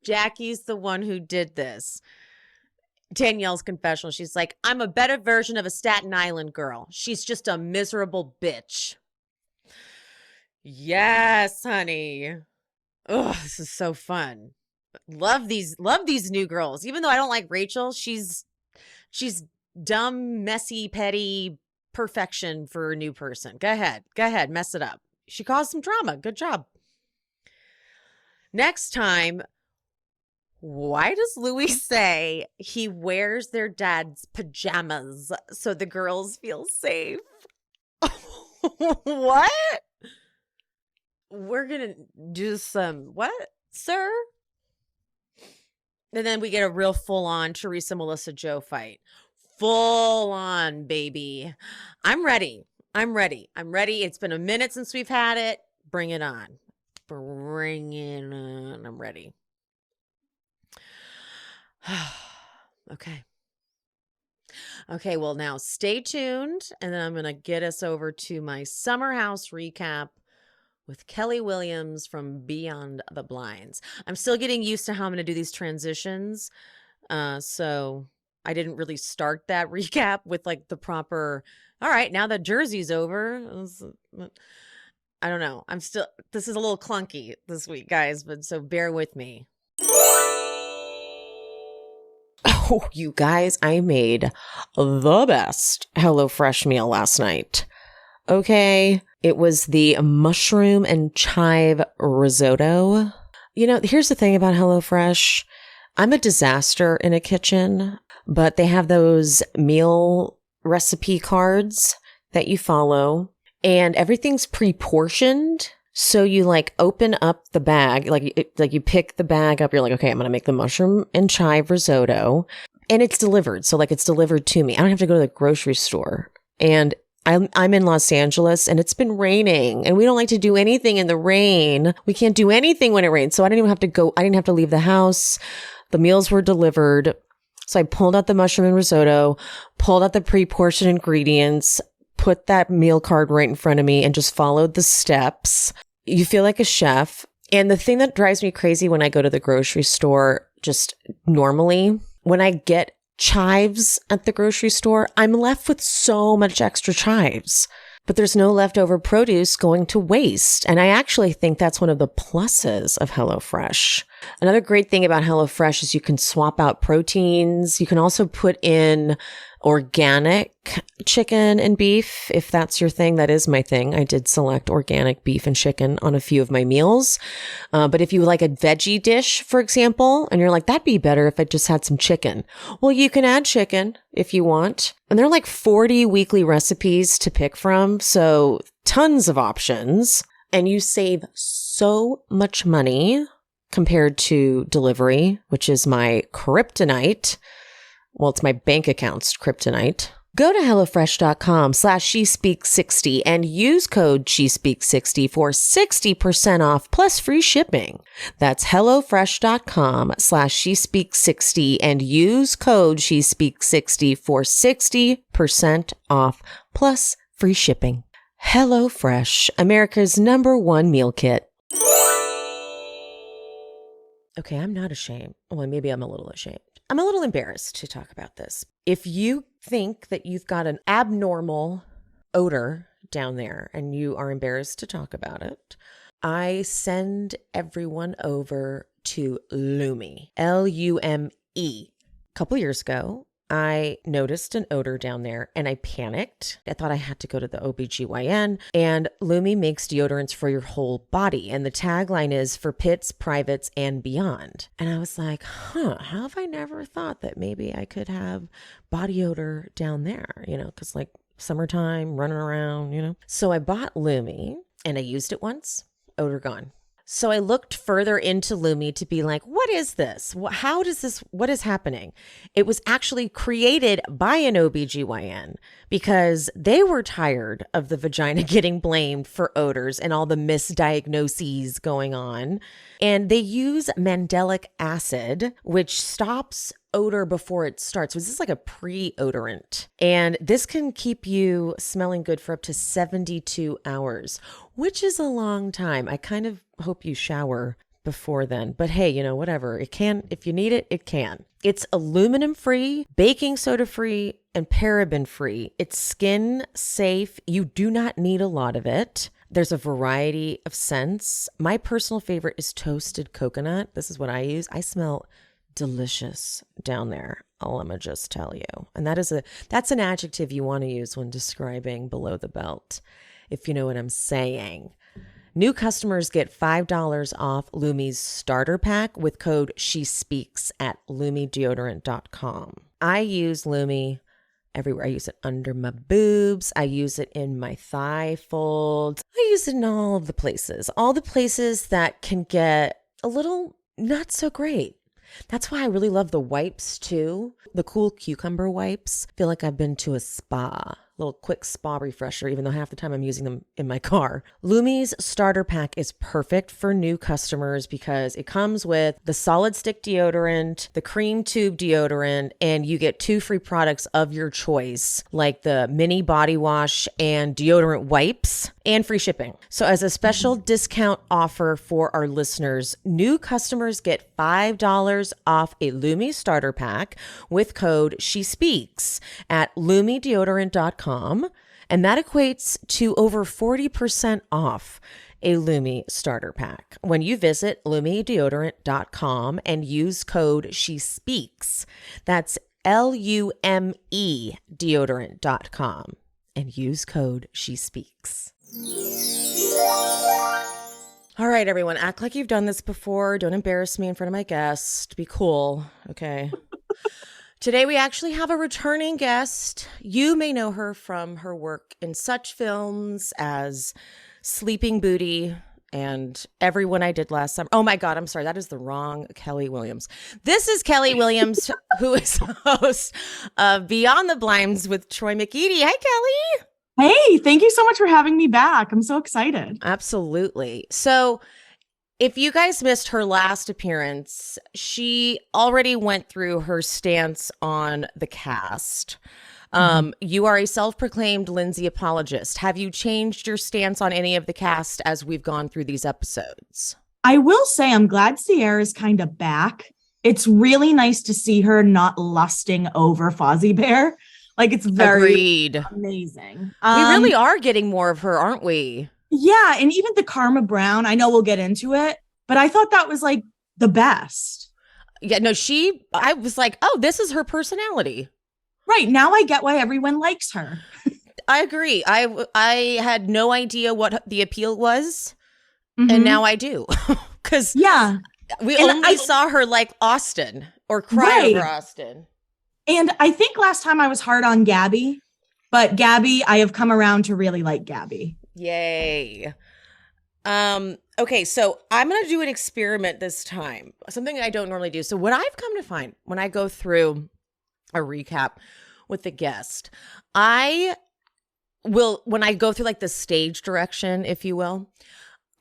Jackie's the one who did this. Danielle's confessional. She's like, I'm a better version of a Staten Island girl. She's just a miserable bitch. Yes, honey. Oh, this is so fun. Love these new girls. Even though I don't like Rachel, she's dumb, messy, petty perfection for a new person. Go ahead, mess it up. She caused some drama. Good job. Next time, why does Louis say he wears their dad's pajamas so the girls feel safe? What? we're going to do some, what, sir? And then we get a real full-on Teresa, Melissa, Joe fight. Full on, baby. I'm ready. It's been a minute since we've had it. Bring it on. Bring it on. I'm ready. Okay, well, now stay tuned, and then I'm going to get us over to my summer house recap with Kelly Williams from Beyond the Blinds. I'm still getting used to how I'm going to do these transitions, so I didn't really start that recap with like the proper, all right, now that Jersey's over. I don't know. This is a little clunky this week, guys, but so bear with me. Oh, you guys, I made the best HelloFresh meal last night. Okay, it was the mushroom and chive risotto. You know, here's the thing about HelloFresh. I'm a disaster in a kitchen, but they have those meal recipe cards that you follow, and everything's pre-portioned. So you like open up the bag, like you pick the bag up. You're like, okay, I'm going to make the mushroom and chive risotto, and it's delivered. So like it's delivered to me. I don't have to go to the grocery store. And I'm in Los Angeles, and it's been raining, and we don't like to do anything in the rain. We can't do anything when it rains. So I didn't even have to go. I didn't have to leave the house. The meals were delivered. So I pulled out the mushroom and risotto, pulled out the pre-portioned ingredients, put that meal card right in front of me, and just followed the steps. You feel like a chef. And the thing that drives me crazy when I go to the grocery store, just normally, when I get chives at the grocery store, I'm left with so much extra chives, but there's no leftover produce going to waste. And I actually think that's one of the pluses of HelloFresh. Another great thing about HelloFresh is you can swap out proteins. You can also put in organic chicken and beef, if that's your thing. That is my thing. I did select organic beef and chicken on a few of my meals. But if you like a veggie dish, for example, and you're like, that'd be better if I just had some chicken. Well, you can add chicken if you want. And there are like 40 weekly recipes to pick from. So tons of options. And you save so much money compared to delivery, which is my kryptonite. Well, it's my bank account's kryptonite. Go to HelloFresh.com/SheSpeaks60 and use code SheSpeaks60 for 60% off plus free shipping. That's HelloFresh.com/SheSpeaks60 and use code SheSpeaks60 for 60% off plus free shipping. HelloFresh, America's #1 meal kit. Okay, I'm not ashamed. Well, maybe I'm a little ashamed. I'm a little embarrassed to talk about this. If you think that you've got an abnormal odor down there and you are embarrassed to talk about it, I send everyone over to Lume, Lume. A couple years ago, I noticed an odor down there and I panicked. I thought I had to go to the OBGYN, and Lume makes deodorants for your whole body. And the tagline is for pits, privates, and beyond. And I was like, how have I never thought that maybe I could have body odor down there, because like summertime, running around, So I bought Lume and I used it once, odor gone. So I looked further into Lume to be like, what is this? What is happening? It was actually created by an OBGYN because they were tired of the vagina getting blamed for odors and all the misdiagnoses going on. And they use mandelic acid, which stops odor before it starts. So this is like a pre-odorant. And this can keep you smelling good for up to 72 hours, which is a long time. I kind of hope you shower before then. But hey, whatever. It can, if you need it, it can. It's aluminum free, baking soda free, and paraben free. It's skin safe. You do not need a lot of it. There's a variety of scents. My personal favorite is toasted coconut. This is what I use. I smell delicious down there. Let me just tell you. And that's an adjective you want to use when describing below the belt, if you know what I'm saying. New customers get $5 off Lume's starter pack with code SHESPEAKS at lumedeodorant.com. I use Lume everywhere. I use it under my boobs. I use it in my thigh folds. I use it in all of the places that can get a little not so great. That's why I really love the wipes too. The cool cucumber wipes. I feel like I've been to a spa. Little quick spa refresher, even though half the time I'm using them in my car. Lume's Starter Pack is perfect for new customers because it comes with the solid stick deodorant, the cream tube deodorant, and you get 2 free products of your choice, like the mini body wash and deodorant wipes, and free shipping. So as a special discount offer for our listeners, new customers get $5 off a Lume Starter Pack with code SHESPEAKS at lumedeodorant.com. And that equates to over 40% off a Lume Starter Pack when you visit lumedeodorant.com and use code SHESPEAKS. That's LUME deodorant.com and use code SHESPEAKS. All right, everyone, act like you've done this before. Don't embarrass me in front of my guest. Be cool, okay? Today, we actually have a returning guest. You may know her from her work in such films as Sleeping Beauty and Everyone I Did Last Summer. Oh my God, I'm sorry. That is the wrong Kelly Williams. This is Kelly Williams, who is host of Beyond the Blinds with Troy McEady. Hi, Kelly. Hey, thank you so much for having me back. I'm so excited. Absolutely. So if you guys missed her last appearance, she already went through her stance on the cast. You are a self-proclaimed Lindsay apologist. Have you changed your stance on any of the cast as we've gone through these episodes? I will say I'm glad Sierra's kind of back. It's really nice to see her not lusting over Fozzie Bear. Like, it's very Agreed. Amazing. We really are getting more of her, aren't we? Yeah, and even the Karma Brown, I know we'll get into it, but I thought that was like the best. Yeah, no, I was like, oh, this is her personality. Right, now I get why everyone likes her. I agree. I had no idea what the appeal was, and now I do. Because we only saw her like Austin or cry over Austin. And I think last time I was hard on Gabby, but Gabby, I have come around to really like Gabby. Yay. Okay, so I'm going to do an experiment this time, something I don't normally do. So what I've come to find when I go through a recap with the guest, when I go through like the stage direction, if you will,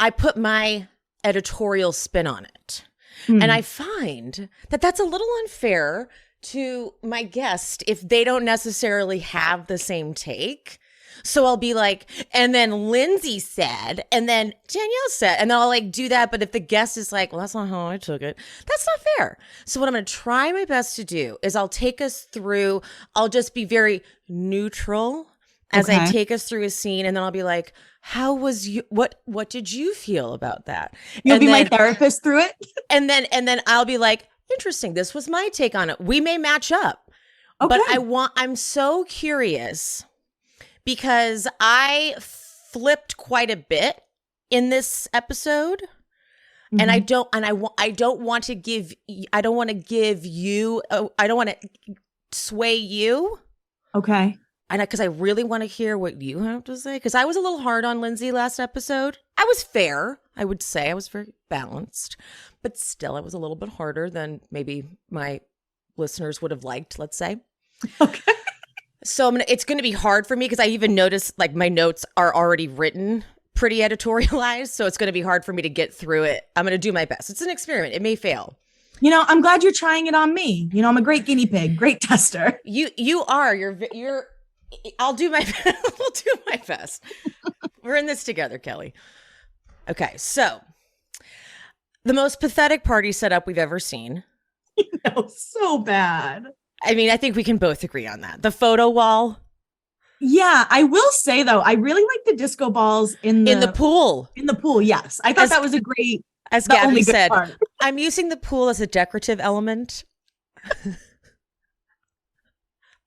I put my editorial spin on it. And I find that that's a little unfair to my guest if they don't necessarily have the same take. So I'll be like, and then Lindsay said, and then Danielle said, and then I'll like do that. But if the guest is like, well, that's not how I took it, that's not fair. So what I'm going to try my best to do is I'll take us through, I'll just be very neutral as I take us through a scene. And then I'll be like, how was you, what did you feel about that? You'll be my therapist through it. And then I'll be like, interesting. This was my take on it. We may match up, but I'm so curious because I flipped quite a bit in this episode, and I don't want to sway you. Okay. And because I really want to hear what you have to say, because I was a little hard on Lindsay last episode. I was fair, I would say. I was very balanced, but still I was a little bit harder than maybe my listeners would have liked, let's say. Okay. So it's going to be hard for me because I even noticed like my notes are already written pretty editorialized. So it's going to be hard for me to get through it. I'm going to do my best. It's an experiment. It may fail. You know, I'm glad you're trying it on me. You know, I'm a great guinea pig, great tester. You are. You're. I'll do my best. We'll do my best. We're in this together, Kelly. Okay, so the most pathetic party setup we've ever seen. No, so bad. I mean, I think we can both agree on that. The photo wall. Yeah, I will say though, I really like the disco balls in the pool. In the pool, yes. I thought that was a great. As Gabby said, I'm using the pool as a decorative element.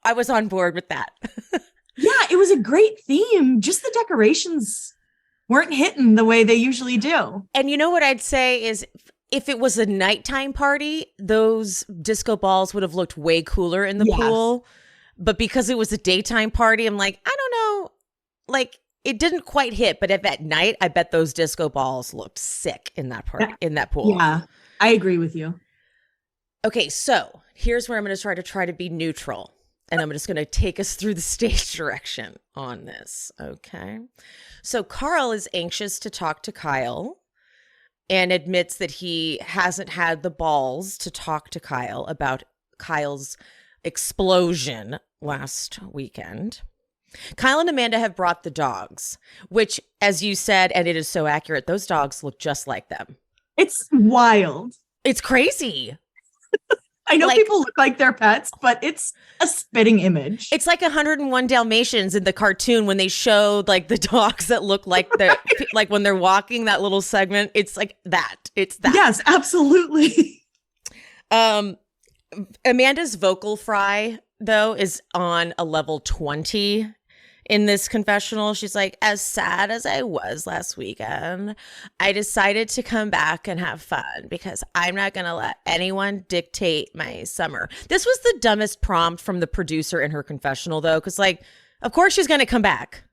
I was on board with that. Yeah, it was a great theme. Just the decorations weren't hitting the way they usually do. And you know what I'd say is if it was a nighttime party, those disco balls would have looked way cooler in the pool. But because it was a daytime party, I'm like, I don't know. Like, it didn't quite hit. But if at night, I bet those disco balls looked sick in that party, in that pool. Yeah, I agree with you. Okay, so here's where I'm going to try to be neutral. And I'm just going to take us through the stage direction on this. Okay. So Carl is anxious to talk to Kyle and admits that he hasn't had the balls to talk to Kyle about Kyle's explosion last weekend. Kyle and Amanda have brought the dogs, which, as you said, and it is so accurate, those dogs look just like them. It's wild. It's crazy. I know people look like their pets, but it's a spitting image. It's like 101 Dalmatians in the cartoon when they showed like the dogs that look like the like when they're walking, that little segment. It's like that. It's that. Yes, absolutely. Amanda's vocal fry, though, is on a level 20 in this confessional. She's like, as sad as I was last weekend, I decided to come back and have fun because I'm not going to let anyone dictate my summer. This was the dumbest prompt from the producer in her confessional, though, because, like, of course she's going to come back.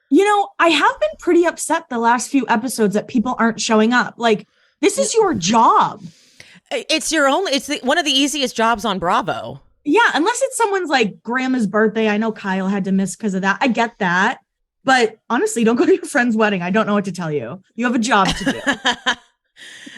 You know, I have been pretty upset the last few episodes that people aren't showing up. Like, this is your job. It's one of the easiest jobs on Bravo. Yeah, unless it's someone's like grandma's birthday. I know Kyle had to miss because of that. I get that. But honestly, don't go to your friend's wedding. I don't know what to tell you. You have a job to do.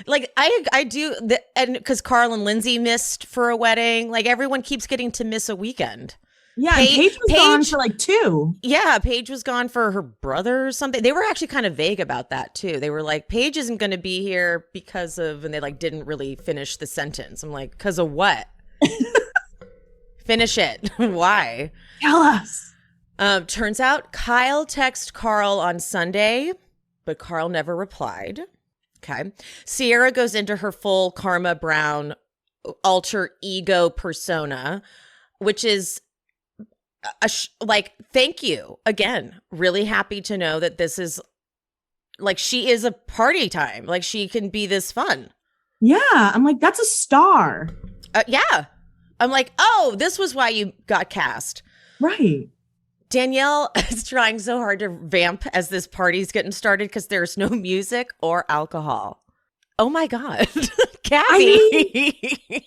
Like I do, and because Carl and Lindsay missed for a wedding, like everyone keeps getting to miss a weekend. Yeah, Paige was gone for like 2. Yeah, Paige was gone for her brother or something. They were actually kind of vague about that too. They were like, Paige isn't going to be here because of, and they like didn't really finish the sentence. I'm like, because of what? Finish it. Why? Tell us. Turns out Kyle texted Carl on Sunday, but Carl never replied. Okay. Sierra goes into her full Karma Brown alter ego persona, which is like, thank you again. Really happy to know that this is like, she is a party time. Like, she can be this fun. Yeah. I'm like, that's a star. Yeah. I'm like, oh, this was why you got cast. Right. Danielle is trying so hard to vamp as this party's getting started because there's no music or alcohol. Oh my God. Gabby.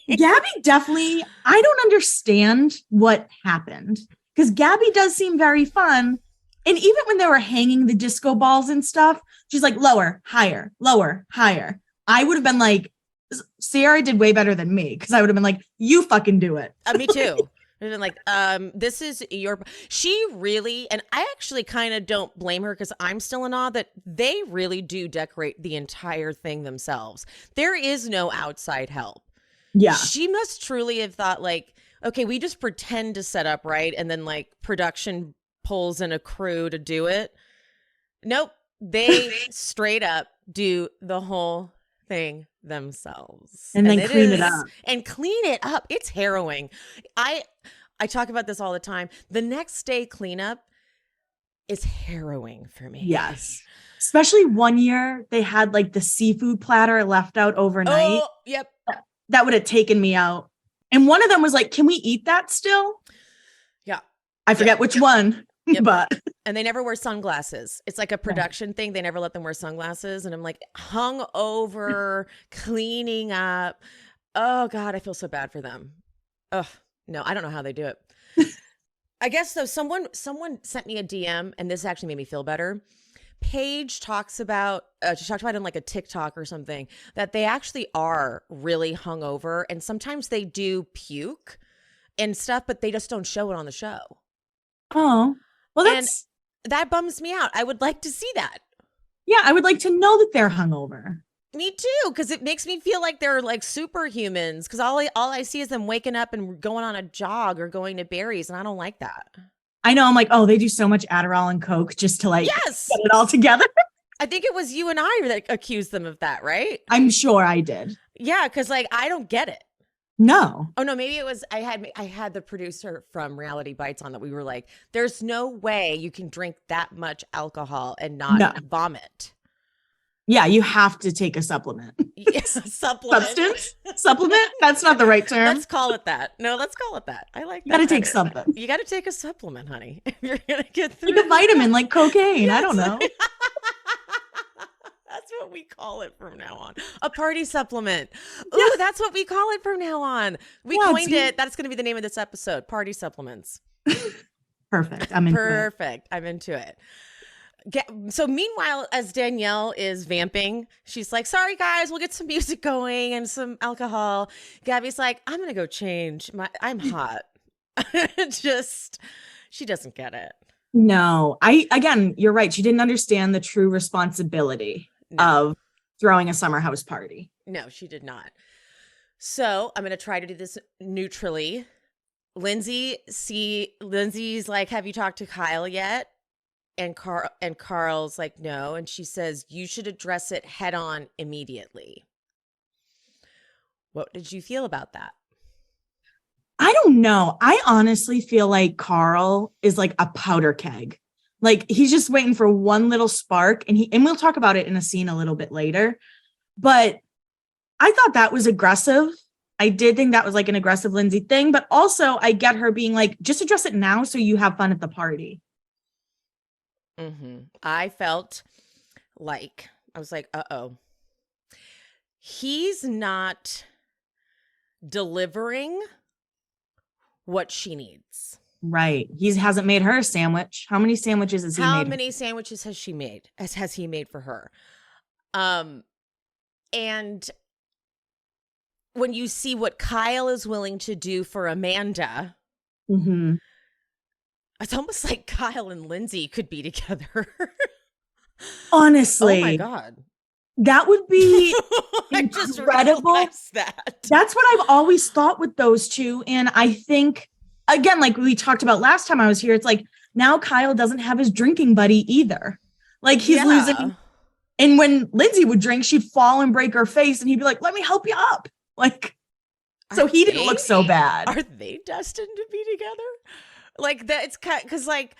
Gabby definitely, I don't understand what happened because Gabby does seem very fun. And even when they were hanging the disco balls and stuff, she's like, lower, higher, lower, higher. I would have been like, Sierra did way better than me because I would have been like, you fucking do it. Me too. I've been like, this is she really, and I actually kind of don't blame her because I'm still in awe that they really do decorate the entire thing themselves. There is no outside help. Yeah. She must truly have thought like, okay, we just pretend to set up, right? And then like production pulls in a crew to do it. Nope. They straight up do the whole thing themselves and then clean it up and clean it up. It's harrowing. I talk about this all the time. The next day cleanup is harrowing for me. Yes, especially one year they had like the seafood platter left out overnight. Oh, yep. That would have taken me out. And one of them was like, can we eat that still? Yeah, I forget which one. Yep. But and they never wear sunglasses. It's like a production thing. They never let them wear sunglasses. And I'm like, hung over, cleaning up. Oh God, I feel so bad for them. Oh no, I don't know how they do it. I guess though, someone sent me a DM, and this actually made me feel better. Paige talks about, she talked about in like a TikTok or something, that they actually are really hungover, and sometimes they do puke and stuff, but they just don't show it on the show. Oh. Well, that bums me out. I would like to see that. Yeah, I would like to know that they're hungover. Me too, because it makes me feel like they're like superhumans. Because all I see is them waking up and going on a jog or going to Barry's, and I don't like that. I know. I'm like, oh, they do so much Adderall and Coke just to like get it all together. I think it was you and I that accused them of that, right? I'm sure I did. Yeah, because like I don't get it. No. Oh no, maybe it was I had the producer from Reality Bites on that. We were like, there's no way you can drink that much alcohol and not vomit. Yeah, you have to take a supplement. Supplement. Substance? Supplement? That's not the right term. Let's call it that. No, let's call it that. I like that. You got to take something. You got to take a supplement, honey. If you're going to get through. Like a vitamin, like cocaine. Yes. I don't know. That's what we call it from now on. A party supplement. Ooh, that's what we call it from now on. We coined it. That's going to be the name of this episode. Party supplements. Perfect. I'm into Perfect. I'm into it. So meanwhile, as Danielle is vamping, she's like, sorry, guys, we'll get some music going and some alcohol. Gabby's like, I'm going to go change. I'm hot. She doesn't get it. No, again, you're right. She didn't understand the true responsibility of throwing a summer house party. No, she did not. So I'm going to try to do this neutrally. Lindsay's like, have you talked to Kyle yet? And Carl's like, no. And she says, you should address it head on immediately. What did you feel about that? I don't know. I honestly feel like Carl is like a powder keg. Like he's just waiting for one little spark, and we'll talk about it in a scene a little bit later. But I thought that was aggressive. I did think that was like an aggressive Lindsay thing, but also I get her being like, just address it now so you have fun at the party. Mm-hmm. I felt like, I was like, uh-oh. He's not delivering what she needs. Right. He hasn't made her a sandwich. How many sandwiches has he made? How many sandwiches has she made? Has he made for her? And when you see what Kyle is willing to do for Amanda, mm-hmm. It's almost like Kyle and Lindsay could be together. Honestly. Oh my God. That would be incredible. That's what I've always thought with those two. And I think, again, like we talked about last time I was here, it's like now Kyle doesn't have his drinking buddy either. Like he's losing. And when Lindsay would drink, she'd fall and break her face and he'd be like, let me help you up. Like, so he didn't look so bad. Are they destined to be together? Like that, it's kind because like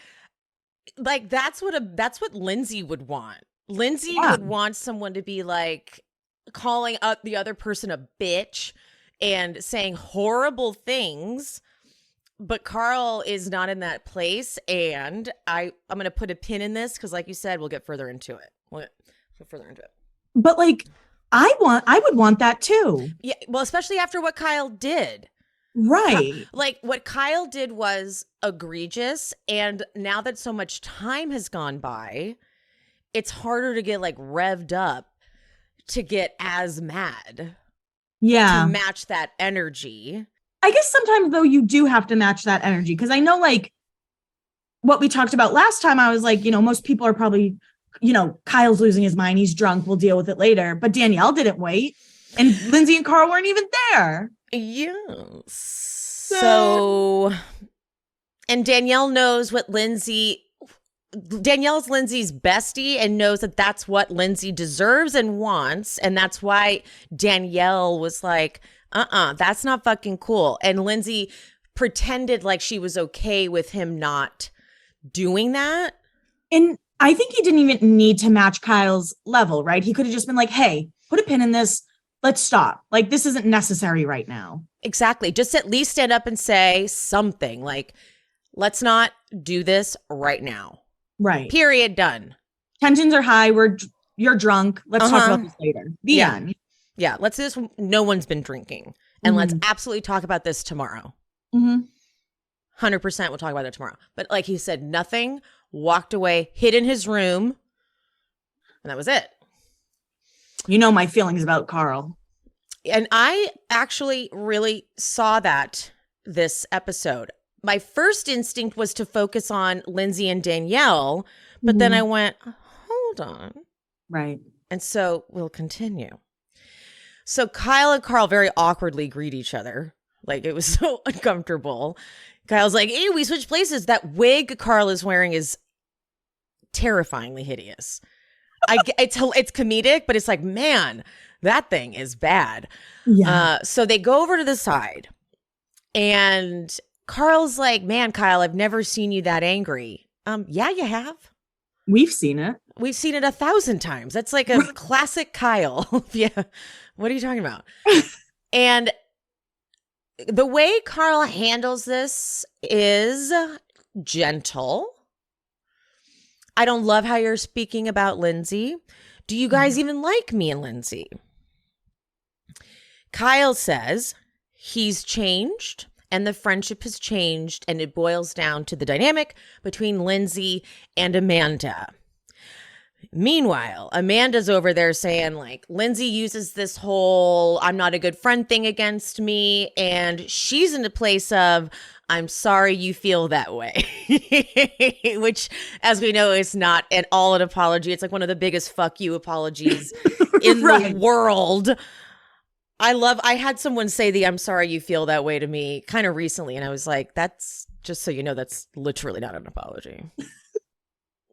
that's what Lindsay would want. Lindsay would want someone to be like calling up the other person a bitch and saying horrible things, but Carl is not in that place. And I'm going to put a pin in this because, like you said, we'll get further into it. But like, I would want that too. Yeah, well, especially after what Kyle did. Right. Like what Kyle did was egregious. And now that so much time has gone by, it's harder to get like revved up to get as mad. Yeah. To match that energy. I guess sometimes though, you do have to match that energy. Cause I know like what we talked about last time, I was like, most people are probably, Kyle's losing his mind. He's drunk. We'll deal with it later. But Danielle didn't wait. And Lindsay and Carl weren't even there. Yes. So, and Danielle knows what Lindsay's Lindsay's bestie and knows that that's what Lindsay deserves and wants. And that's why Danielle was like, that's not fucking cool. And Lindsay pretended like she was okay with him not doing that. And I think he didn't even need to match Kyle's level, right? He could have just been like, hey, put a pin in this. Let's stop. Like, this isn't necessary right now. Exactly. Just at least stand up and say something like, let's not do this right now. Right. Period. Done. Tensions are high. You're drunk. Let's talk about this later. The end. Yeah. Let's do this. No one's been drinking. And let's absolutely talk about this tomorrow. 100% we'll talk about it tomorrow. But like he said, nothing, walked away, hid in his room. And that was it. My feelings about Carl. And I actually really saw that this episode. My first instinct was to focus on Lindsay and Danielle, but then I went, hold on. Right. And so we'll continue. So Kyle and Carl very awkwardly greet each other. Like it was so uncomfortable. Kyle's like, hey, we switched places. That wig Carl is wearing is terrifyingly hideous. It's comedic, but it's like, man, that thing is bad. Yeah. So they go over to the side and Carl's like, man, Kyle, I've never seen you that angry. Yeah, you have. We've seen it. We've seen it 1,000 times. That's like a classic Kyle. Yeah. What are you talking about? And the way Carl handles this is gentle. I don't love how you're speaking about Lindsay. Do you guys even like me and Lindsay? Kyle says he's changed and the friendship has changed, and it boils down to the dynamic between Lindsay and Amanda. Meanwhile, Amanda's over there saying, like, Lindsay uses this whole I'm not a good friend thing against me, and she's in a place of I'm sorry you feel that way, which, as we know, is not at all an apology. It's like one of the biggest fuck you apologies in the world. I had someone say the I'm sorry you feel that way to me kind of recently, and I was like, that's just so you know, that's literally not an apology.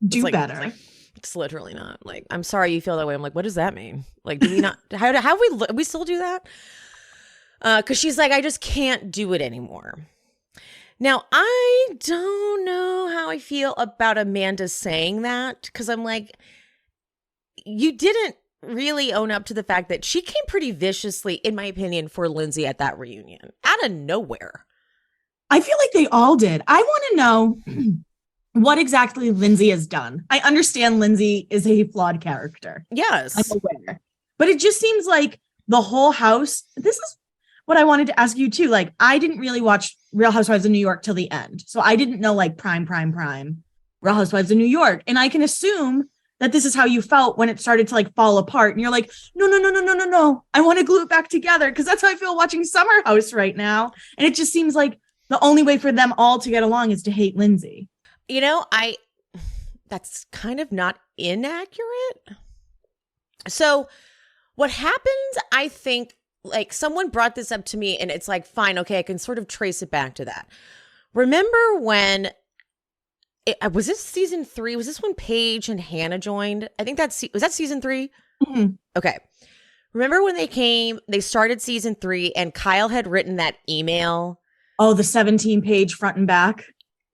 Do better. It's literally not. Like, I'm sorry you feel that way. I'm like, what does that mean? Like, do we not, how we still do that? Because she's like, I just can't do it anymore. Now, I don't know how I feel about Amanda saying that, because I'm like, you didn't really own up to the fact that she came pretty viciously, in my opinion, for Lindsay at that reunion, out of nowhere. I feel like they all did. I want to know what exactly Lindsay has done. I understand Lindsay is a flawed character. Yes. I'm aware. But it just seems like the whole house, this is what I wanted to ask you too. Like, I didn't really watch Real Housewives of New York till the end. So I didn't know like prime Real Housewives of New York. And I can assume that this is how you felt when it started to like fall apart. And you're like, no. I want to glue it back together, because that's how I feel watching Summer House right now. And it just seems like the only way for them all to get along is to hate Lindsay. You know, that's kind of not inaccurate. So what happens, I think, like someone brought this up to me and it's like, fine, okay, I can sort of trace it back to that. Remember when, was this season 3? Was this when Paige and Hannah joined? I think was that season 3? Mm-hmm. Okay. Remember when they started season 3 and Kyle had written that email? Oh, the 17-page front and back.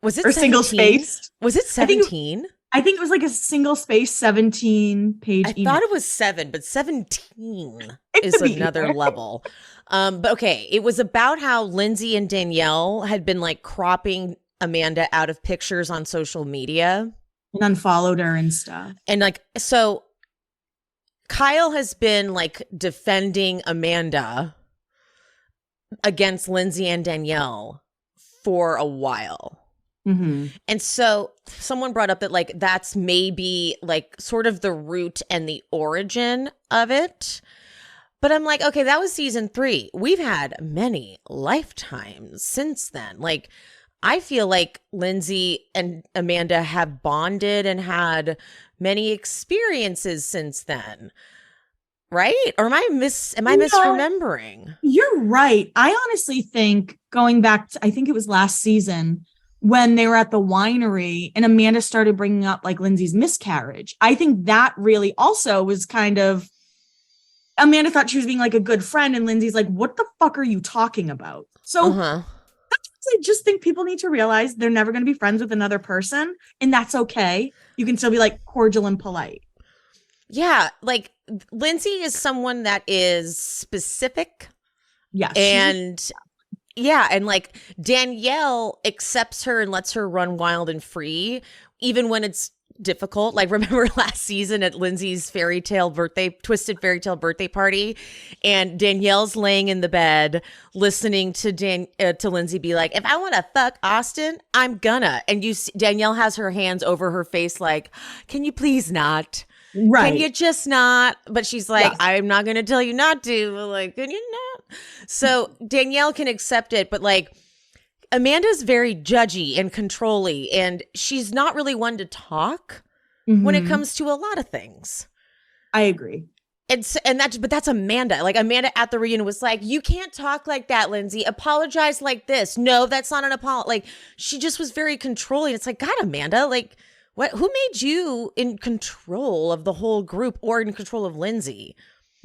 Was it or single spaced? Was it 17? I think it was like a single space 17-page email. I thought it was 7, but 17 is another level. But okay, it was about how Lindsay and Danielle had been like cropping Amanda out of pictures on social media. And unfollowed her and stuff. And like, so Kyle has been like defending Amanda against Lindsay and Danielle for a while. Mm-hmm. And so someone brought up that like that's maybe like sort of the root and the origin of it. But I'm like, okay, that was season 3. We've had many lifetimes since then. Like, I feel like Lindsay and Amanda have bonded and had many experiences since then. Right? Or am I misremembering? You're right. I honestly think going back to, I think it was last season when they were at the winery and Amanda started bringing up like Lindsay's miscarriage. I think that really also was kind of, Amanda thought she was being like a good friend and Lindsay's like, what the fuck are you talking about? So I just think people need to realize they're never going to be friends with another person, and that's okay. You can still be like cordial and polite. Yeah, like Lindsay is someone that is specific. Yeah. And yeah, and like Danielle accepts her and lets her run wild and free, even when it's difficult. Like, remember last season at Lindsay's twisted fairy tale birthday party, and Danielle's laying in the bed listening to Lindsay be like, if I want to fuck Austin, I'm gonna. And Danielle has her hands over her face like, can you please not? Right. Can you just not? But she's like, Yes. I'm not going to tell you not to. Like, can you not? So Danielle can accept it, but like Amanda's very judgy and controlling, and she's not really one to talk when it comes to a lot of things. I agree. But that's Amanda. Like, Amanda at the reunion was like, you can't talk like that, Lindsay. Apologize like this. No, that's not an apology. Like, she just was very controlling. It's like, God, Amanda, like, what? Who made you in control of the whole group or in control of Lindsay?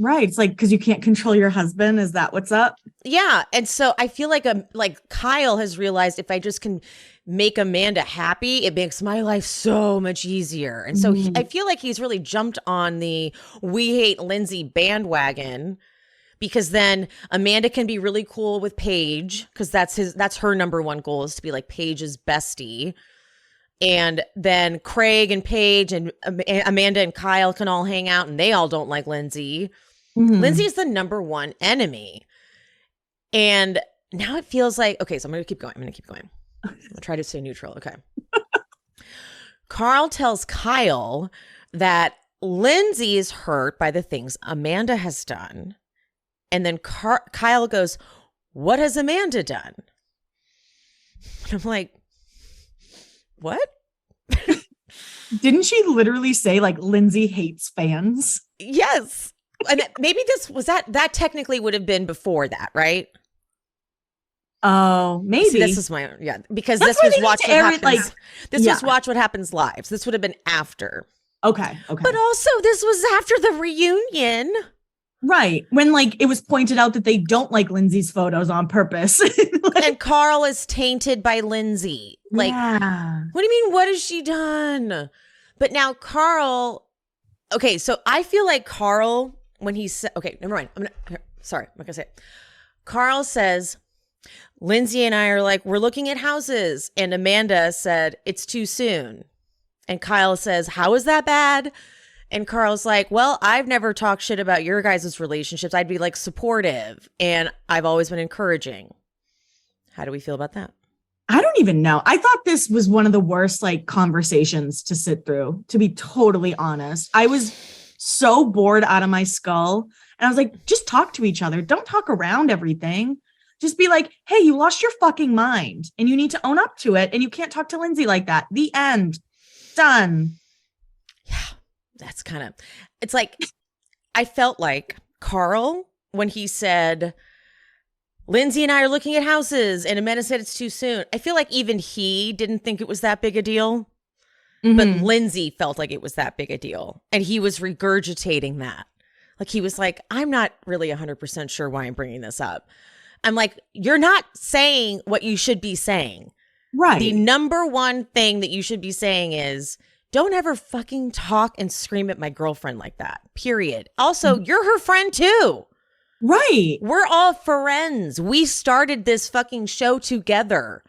Right. It's like, because you can't control your husband. Is that what's up? Yeah. And so I feel like Kyle has realized if I just can make Amanda happy, it makes my life so much easier. And so I feel like he's really jumped on the we hate Lindsay bandwagon, because then Amanda can be really cool with Paige, because that's her number one goal, is to be like Paige's bestie. And then Craig and Paige and Amanda and Kyle can all hang out, and they all don't like Lindsay. Lindsay is the number one enemy. And now it feels like, okay, so I'm going to keep going. I'll try to stay neutral. Okay. Carl tells Kyle that Lindsay is hurt by the things Amanda has done. And then Kyle goes, what has Amanda done? And I'm like, what? Didn't she literally say like Lindsay hates fans? Yes. And maybe that technically would have been before that, right? Oh, maybe. See, this is because this was Watch What Happens. Was Watch What Happens Live. This would have been after. Okay. But also this was after the reunion. Right. When it was pointed out that they don't like Lindsay's photos on purpose. And Carl is tainted by Lindsay. What do you mean? What has she done? But now Carl. Okay. So I feel like Carl, when he said, okay, never mind. I'm not going to say it. Carl says, Lindsay and I are like, we're looking at houses. And Amanda said, it's too soon. And Kyle says, how is that bad? And Carl's like, well, I've never talked shit about your guys' relationships. I'd be like supportive, and I've always been encouraging. How do we feel about that? I don't even know. I thought this was one of the worst conversations to sit through, to be totally honest. I was so bored out of my skull. And I was like, just talk to each other. Don't talk around everything. Just be like, hey, you lost your fucking mind and you need to own up to it. And you can't talk to Lindsay like that. The end. Done. Yeah. That's it's like, I felt like Carl, when he said, Lindsay and I are looking at houses, and Amanda said it's too soon. I feel like even he didn't think it was that big a deal, but Lindsay felt like it was that big a deal. And he was regurgitating that. He was like, I'm not really 100% sure why I'm bringing this up. I'm like, you're not saying what you should be saying. Right. The number one thing that you should be saying is, don't ever fucking talk and scream at my girlfriend like that, period. Also, you're her friend too. Right. We're all friends. We started this fucking show together.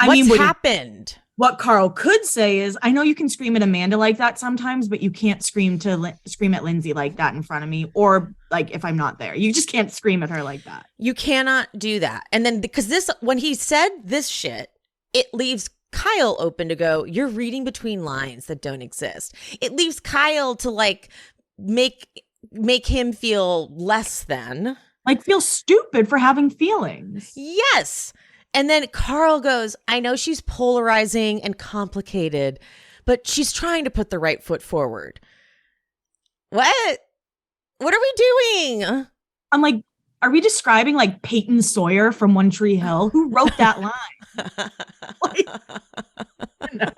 What's happened? What Carl could say is, I know you can scream at Amanda like that sometimes, but you can't scream at Lindsay like that in front of me, or if I'm not there. You just can't scream at her like that. You cannot do that. And then because when he said this shit, it leaves Kyle open to go, you're reading between lines that don't exist. It leaves Kyle to make him feel less than. Feel stupid for having feelings. Yes. And then Carl goes, I know she's polarizing and complicated, but she's trying to put the right foot forward. What? What are we doing? I'm like, are we describing Peyton Sawyer from One Tree Hill? Who wrote that line? No.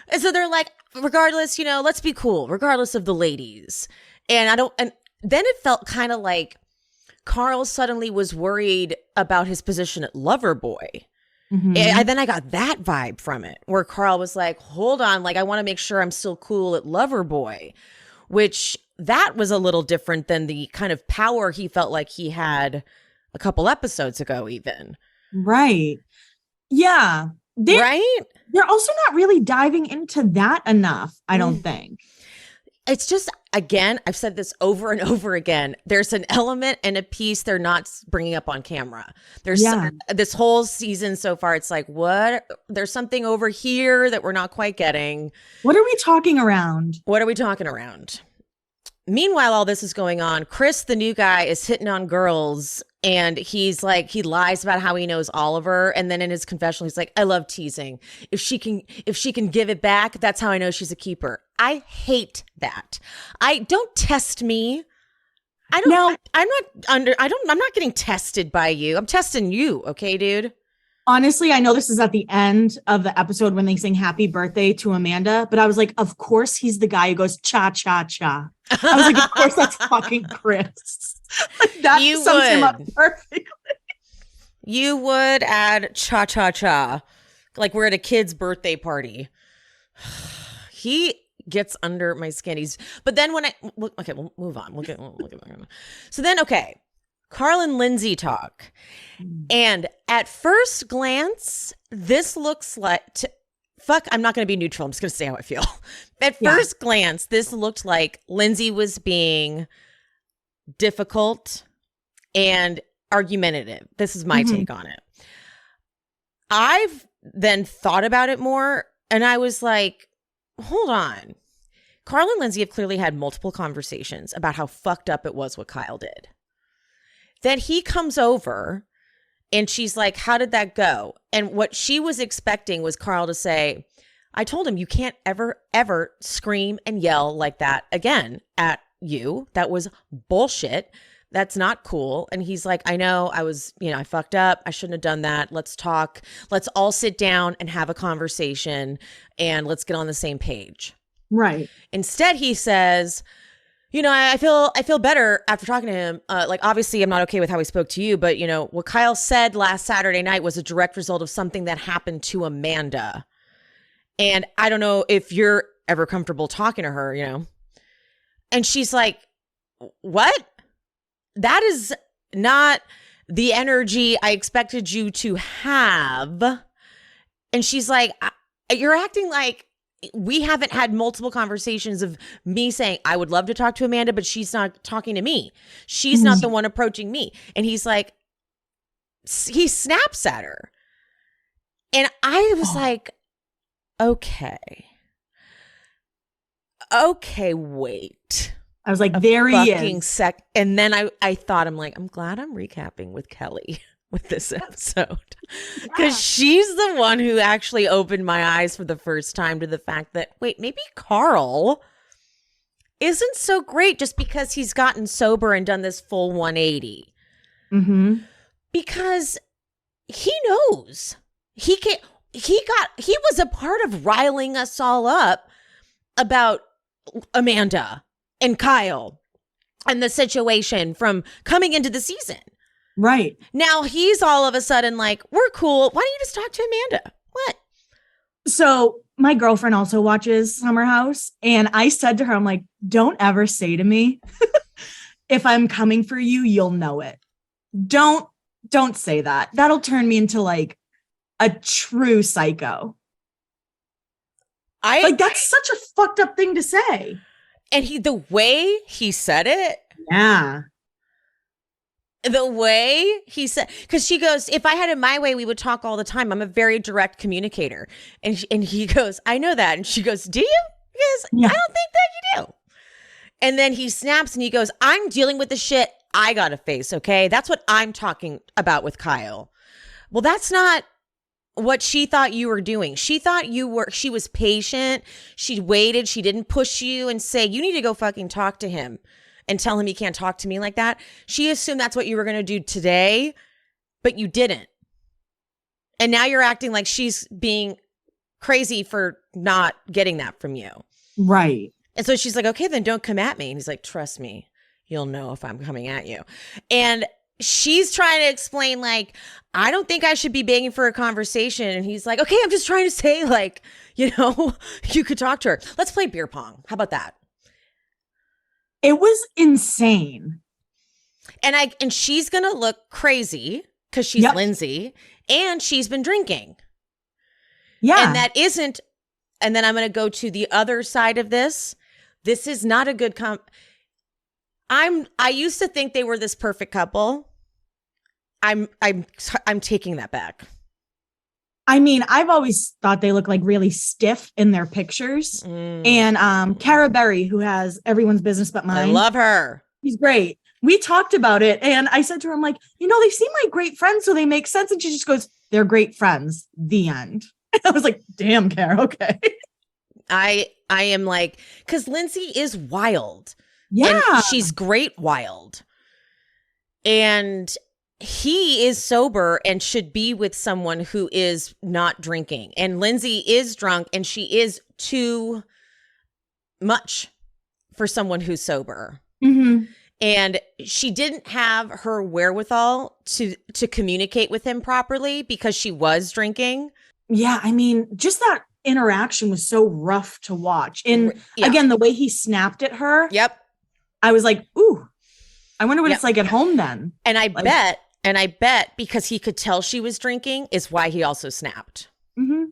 And so they're like, regardless, let's be cool, regardless of the ladies. And then it felt kind of like Carl suddenly was worried about his position at Loverboy. And then I got that vibe from it, where Carl was like, hold on, I want to make sure I'm still cool at Loverboy, which that was a little different than the kind of power he felt like he had a couple episodes ago even. Right. Yeah. Right? They're also not really diving into that enough, I don't think. It's just, again, I've said this over and over again. There's an element and a piece they're not bringing up on camera. There's this whole season so far. It's like, what? There's something over here that we're not quite getting. What are we talking around? Meanwhile, all this is going on. Chris, the new guy, is hitting on girls, and he's like, he lies about how he knows Oliver, and then in his confessional, he's like, I love teasing. If she can give it back, that's how I know she's a keeper. I hate that. Don't test me. I'm not getting tested by you. I'm testing you, okay, dude? Honestly, I know this is at the end of the episode when they sing happy birthday to Amanda, but I was like, of course he's the guy who goes cha cha cha. I was like, of course, that's fucking Chris. Like, that sums him up perfectly. You would add cha-cha-cha. Like we're at a kid's birthday party. He gets under my skin. But then when okay, we'll move on. Look at. So then, okay, Carl and Lindsay talk. And at first glance, this looks like, I'm not going to be neutral. I'm just going to say how I feel. At first glance, this looked like Lindsay was being difficult and argumentative. This is my take on it. I've then thought about it more, and I was like, hold on. Carl and Lindsay have clearly had multiple conversations about how fucked up it was what Kyle did. Then he comes over and she's like, how did that go? And what she was expecting was Carl to say, I told him you can't ever, ever scream and yell like that again at you. That was bullshit. That's not cool. And he's like, I know, I fucked up. I shouldn't have done that. Let's talk. Let's all sit down and have a conversation and let's get on the same page. Right. Instead, he says, I feel better after talking to him. Like, obviously, I'm not okay with how he spoke to you, but, what Kyle said last Saturday night was a direct result of something that happened to Amanda. And I don't know if you're ever comfortable talking to her, And she's like, what? That is not the energy I expected you to have. And she's like, you're acting like we haven't had multiple conversations of me saying, I would love to talk to Amanda, but she's not talking to me. She's not the one approaching me. And he's like, he snaps at her. And I was like, okay, wait. I was like, there he is. And then I thought, I'm like, I'm glad I'm recapping with Kelly with this episode. Because she's the one who actually opened my eyes for the first time to the fact that, wait, maybe Carl isn't so great just because he's gotten sober and done this full 180. Mm-hmm. Because he knows. He was a part of riling us all up about Amanda and Kyle and the situation from coming into the season. Right. Now he's all of a sudden like, we're cool. Why don't you just talk to Amanda? What? So my girlfriend also watches Summer House. And I said to her, I'm like, don't ever say to me, if I'm coming for you, you'll know it. Don't say that. That'll turn me into like a true psycho. That's such a fucked up thing to say. And the way he said it. Yeah. The way he said, because she goes, if I had it my way, we would talk all the time. I'm a very direct communicator. And he goes, I know that. And she goes, do you? He goes, I don't think that you do. And then he snaps and he goes, I'm dealing with the shit I got to face. Okay. That's what I'm talking about with Kyle. Well, that's not what she thought you were doing. She thought she was patient. She waited. She didn't push you and say, you need to go fucking talk to him and tell him he can't talk to me like that. She assumed that's what you were going to do today, but you didn't. And now you're acting like she's being crazy for not getting that from you. Right. And so she's like, okay, then don't come at me. And he's like, trust me, you'll know if I'm coming at you. And she's trying to explain, like, I don't think I should be begging for a conversation. And he's like, okay, I'm just trying to say, like, you could talk to her. Let's play beer pong. How about that? It was insane. And she's going to look crazy because she's Lindsay and she's been drinking. Yeah. And that isn't, and then I'm going to go to the other side of this. This is not a good I used to think they were this perfect couple. I'm taking that back. I mean, I've always thought they look like really stiff in their pictures. And Cara Berry, who has Everyone's Business But Mine. I love her. She's great. We talked about it. And I said to her, I'm like, they seem like great friends, so they make sense. And she just goes, they're great friends. The end. And I was like, damn, Cara, okay. I am like, because Lindsay is wild. Yeah. And she's great wild. And he is sober and should be with someone who is not drinking. And Lindsay is drunk and she is too much for someone who's sober. Mm-hmm. And she didn't have her wherewithal to communicate with him properly because she was drinking. Yeah, I mean, just that interaction was so rough to watch. And again, the way he snapped at her. Yep. I was like, ooh, I wonder what it's like at home then. And I bet because he could tell she was drinking is why he also snapped. Mm-hmm.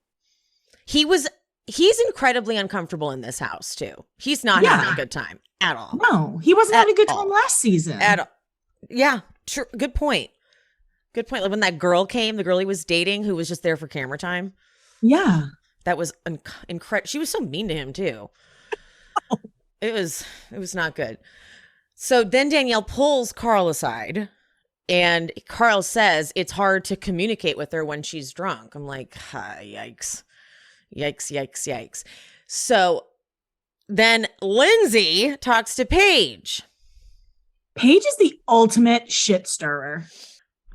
He's incredibly uncomfortable in this house too. He's not having a good time at all. No, he wasn't having a good time last season. At all. Yeah, true. Good point. Good point. Like when that girl came, the girl he was dating who was just there for camera time. Yeah. That was incredible. She was so mean to him too. It was not good. So then Danielle pulls Carl aside and Carl says it's hard to communicate with her when she's drunk. I'm like, yikes. Yikes, yikes, yikes. So then Lindsay talks to Paige. Paige is the ultimate shit stirrer.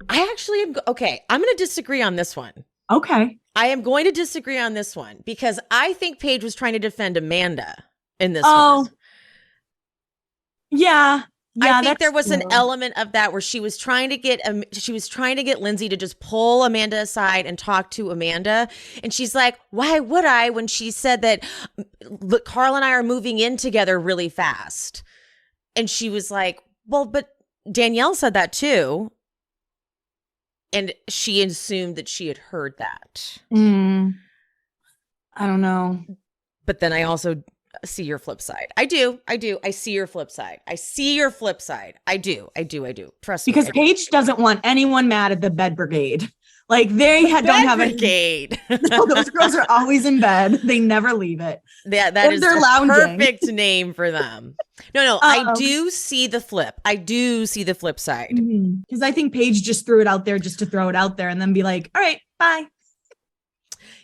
I actually am. Okay, I'm going to disagree on this one. Okay. I am going to disagree on this one because I think Paige was trying to defend Amanda in this one. Yeah. I think there was an element of that where she was trying to get Lindsay to just pull Amanda aside and talk to Amanda. And she's like, why would I, when she said that look, Carl and I are moving in together really fast. And she was like, well, but Danielle said that too. And she assumed that she had heard that. I don't know. But then I also see your flip side. I do. I see your flip side. I do. Trust me. Because Paige doesn't want anyone mad at the bed brigade. Like don't have a brigade. No, those girls are always in bed. They never leave it. Yeah, that is a perfect name for them. No, I do see the flip. I do see the flip side. Because I think Paige just threw it out there just to throw it out there and then be like, all right, bye.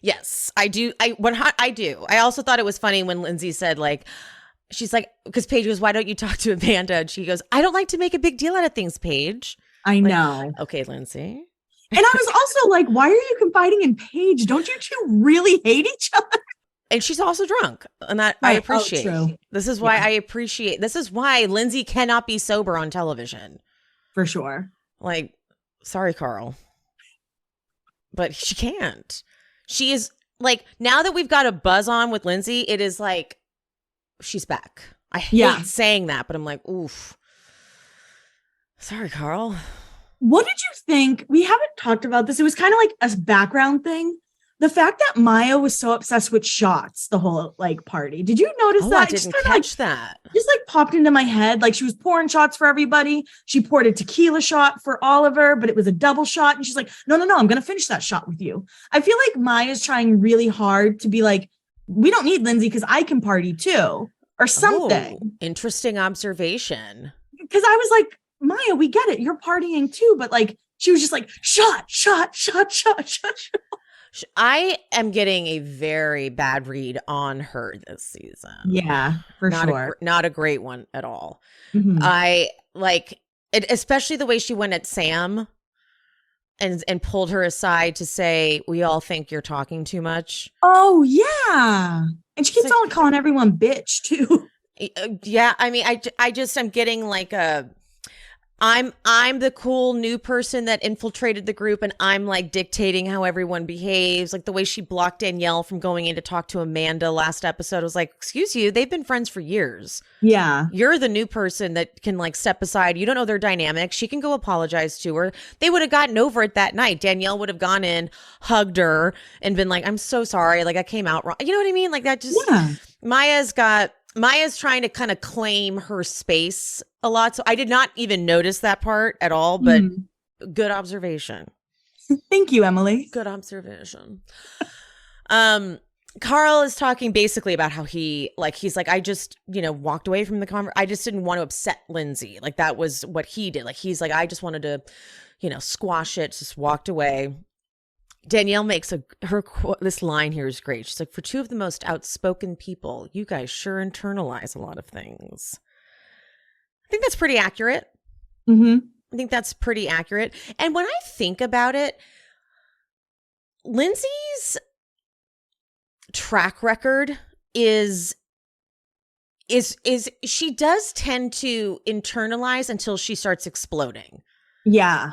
Yes, I do. I do. I also thought it was funny when Lindsay said, like, she's like, because Paige goes, why don't you talk to Amanda? And she goes, I don't like to make a big deal out of things, Paige. I know. Okay, Lindsay. And I was also like, why are you confiding in Paige? Don't you two really hate each other? And she's also drunk. And that I appreciate. This is why I appreciate. This is why Lindsay cannot be sober on television. For sure. Like, sorry, Carl. But she can't. She is like, now that we've got a buzz on with Lindsay, it is like, she's back. I hate saying that, but I'm like, oof. Sorry, Carl. What did you think? We haven't talked about this. It was kind of like a background thing. The fact that Maya was so obsessed with shots the whole like party. Did you notice that? I didn't catch that. Just like popped into my head. Like she was pouring shots for everybody. She poured a tequila shot for Oliver, but it was a double shot. And she's like, no, I'm going to finish that shot with you. I feel like Maya's trying really hard to be like, we don't need Lindsay because I can party too or something. Oh, interesting observation. Because I was like, Maya, we get it. You're partying too. But like, she was just like, shot. I am getting a very bad read on her this season. Yeah, for sure. Not a great one at all. Mm-hmm. I like it, especially the way she went at Sam and pulled her aside to say, we all think you're talking too much. Oh, yeah. And she keeps on calling everyone bitch too. Yeah. I mean, I'm getting like I'm the cool new person that infiltrated the group and I'm like dictating how everyone behaves. Like the way she blocked Danielle from going in to talk to Amanda last episode. I was like, excuse you, they've been friends for years. Yeah. You're the new person that can like step aside. You don't know their dynamic. She can go apologize to her. They would have gotten over it that night. Danielle would have gone in, hugged her and been like, I'm so sorry. Like I came out wrong. You know what I mean? Like that just, Maya's trying to kind of claim her space a lot. So I did not even notice that part at all, but good observation. Thank you, Emily. Good observation. Carl is talking basically about how he's like, I just, walked away from the conversation. I just didn't want to upset Lindsay. Like that was what he did. Like, he's like, I just wanted to, squash it, just walked away. Danielle makes this line here is great. She's like, for two of the most outspoken people, you guys sure internalize a lot of things. I think that's pretty accurate. Mm-hmm. I think that's pretty accurate. And when I think about it, Lindsay's track record is is she does tend to internalize until she starts exploding. Yeah.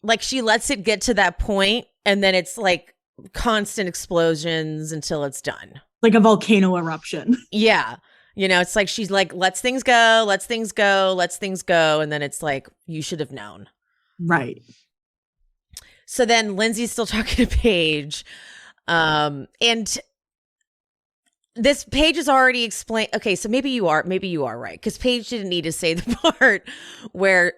Like she lets it get to that point and then it's like constant explosions until it's done. Like a volcano eruption. Yeah. You know, it's like she's like, lets things go, lets things go, lets things go. And then it's like, you should have known. Right. So then Lindsay's still talking to Paige. And this Paige has already explained. Okay, so maybe you are right. Because Paige didn't need to say the part where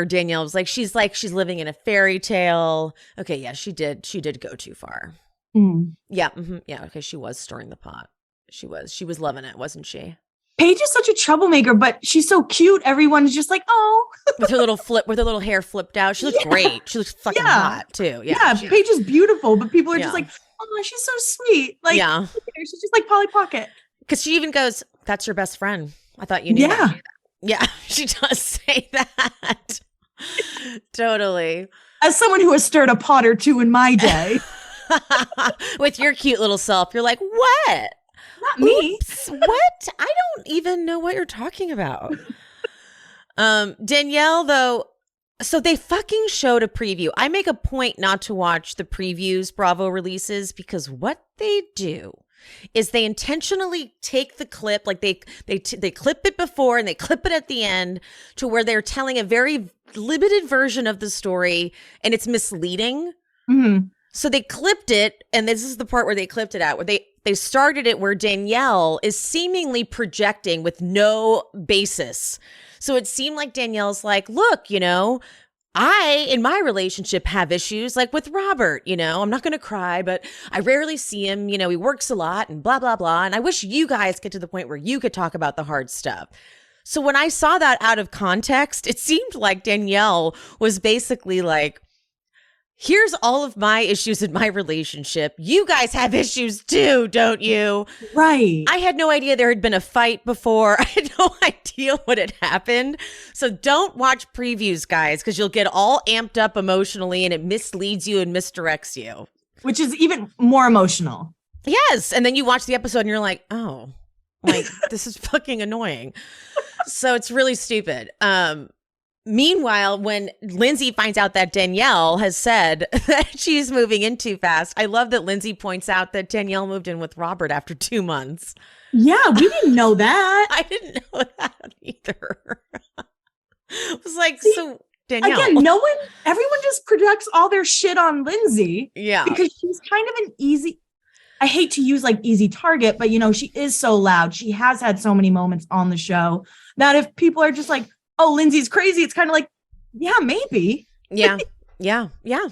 Danielle was like, she's living in a fairy tale. Okay, yeah, she did go too far. Mm. Yeah. Mm-hmm, yeah. Okay. She was stirring the pot. She was loving it, wasn't she? Paige is such a troublemaker, but she's so cute. Everyone's just like, oh, with her little hair flipped out. She looks great. She looks fucking hot too. Yeah. Paige is beautiful, but people are just like, oh, she's so sweet. Like, yeah, she's just like Polly Pocket. Because she even goes, "That's your best friend." I thought you knew. Yeah, that. Yeah, she does say that. Totally. As someone who has stirred a pot or two in my day, with your cute little self, you're like, what? Not me. Oops, what? I don't even know what you're talking about. Danielle, though, so they fucking showed a preview. I make a point not to watch the previews Bravo releases because what they do is they intentionally take the clip, like they clip it before and they clip it at the end to where they're telling a very limited version of the story and it's misleading. Mm-hmm. So they clipped it, and this is the part where they clipped it out, where they started it where Danielle is seemingly projecting with no basis. So it seemed like Danielle's like, look, you know, I, in my relationship, have issues like with Robert, you know, I'm not going to cry, but I rarely see him. You know, he works a lot and blah, blah, blah. And I wish you guys get to the point where you could talk about the hard stuff. So when I saw that out of context, it seemed like Danielle was basically like, here's all of my issues in my relationship. You guys have issues too, don't you? Right. I had no idea there had been a fight before. I had no idea what had happened. So don't watch previews, guys, because you'll get all amped up emotionally and it misleads you and misdirects you. Which is even more emotional. Yes. And then you watch the episode and you're like, oh, like this is fucking annoying. So it's really stupid. Meanwhile, when Lindsay finds out that Danielle has said that she's moving in too fast, I love that Lindsay points out that Danielle moved in with Robert after 2 months. Yeah, we didn't know that. I didn't know that either. I was like, so Danielle. Again, everyone just projects all their shit on Lindsay. Yeah. Because she's kind of an easy, I hate to use like easy target, but you know, she is so loud. She has had so many moments on the show that if people are just like, oh, Lindsay's crazy, it's kind of like, yeah, maybe. Yeah. Well,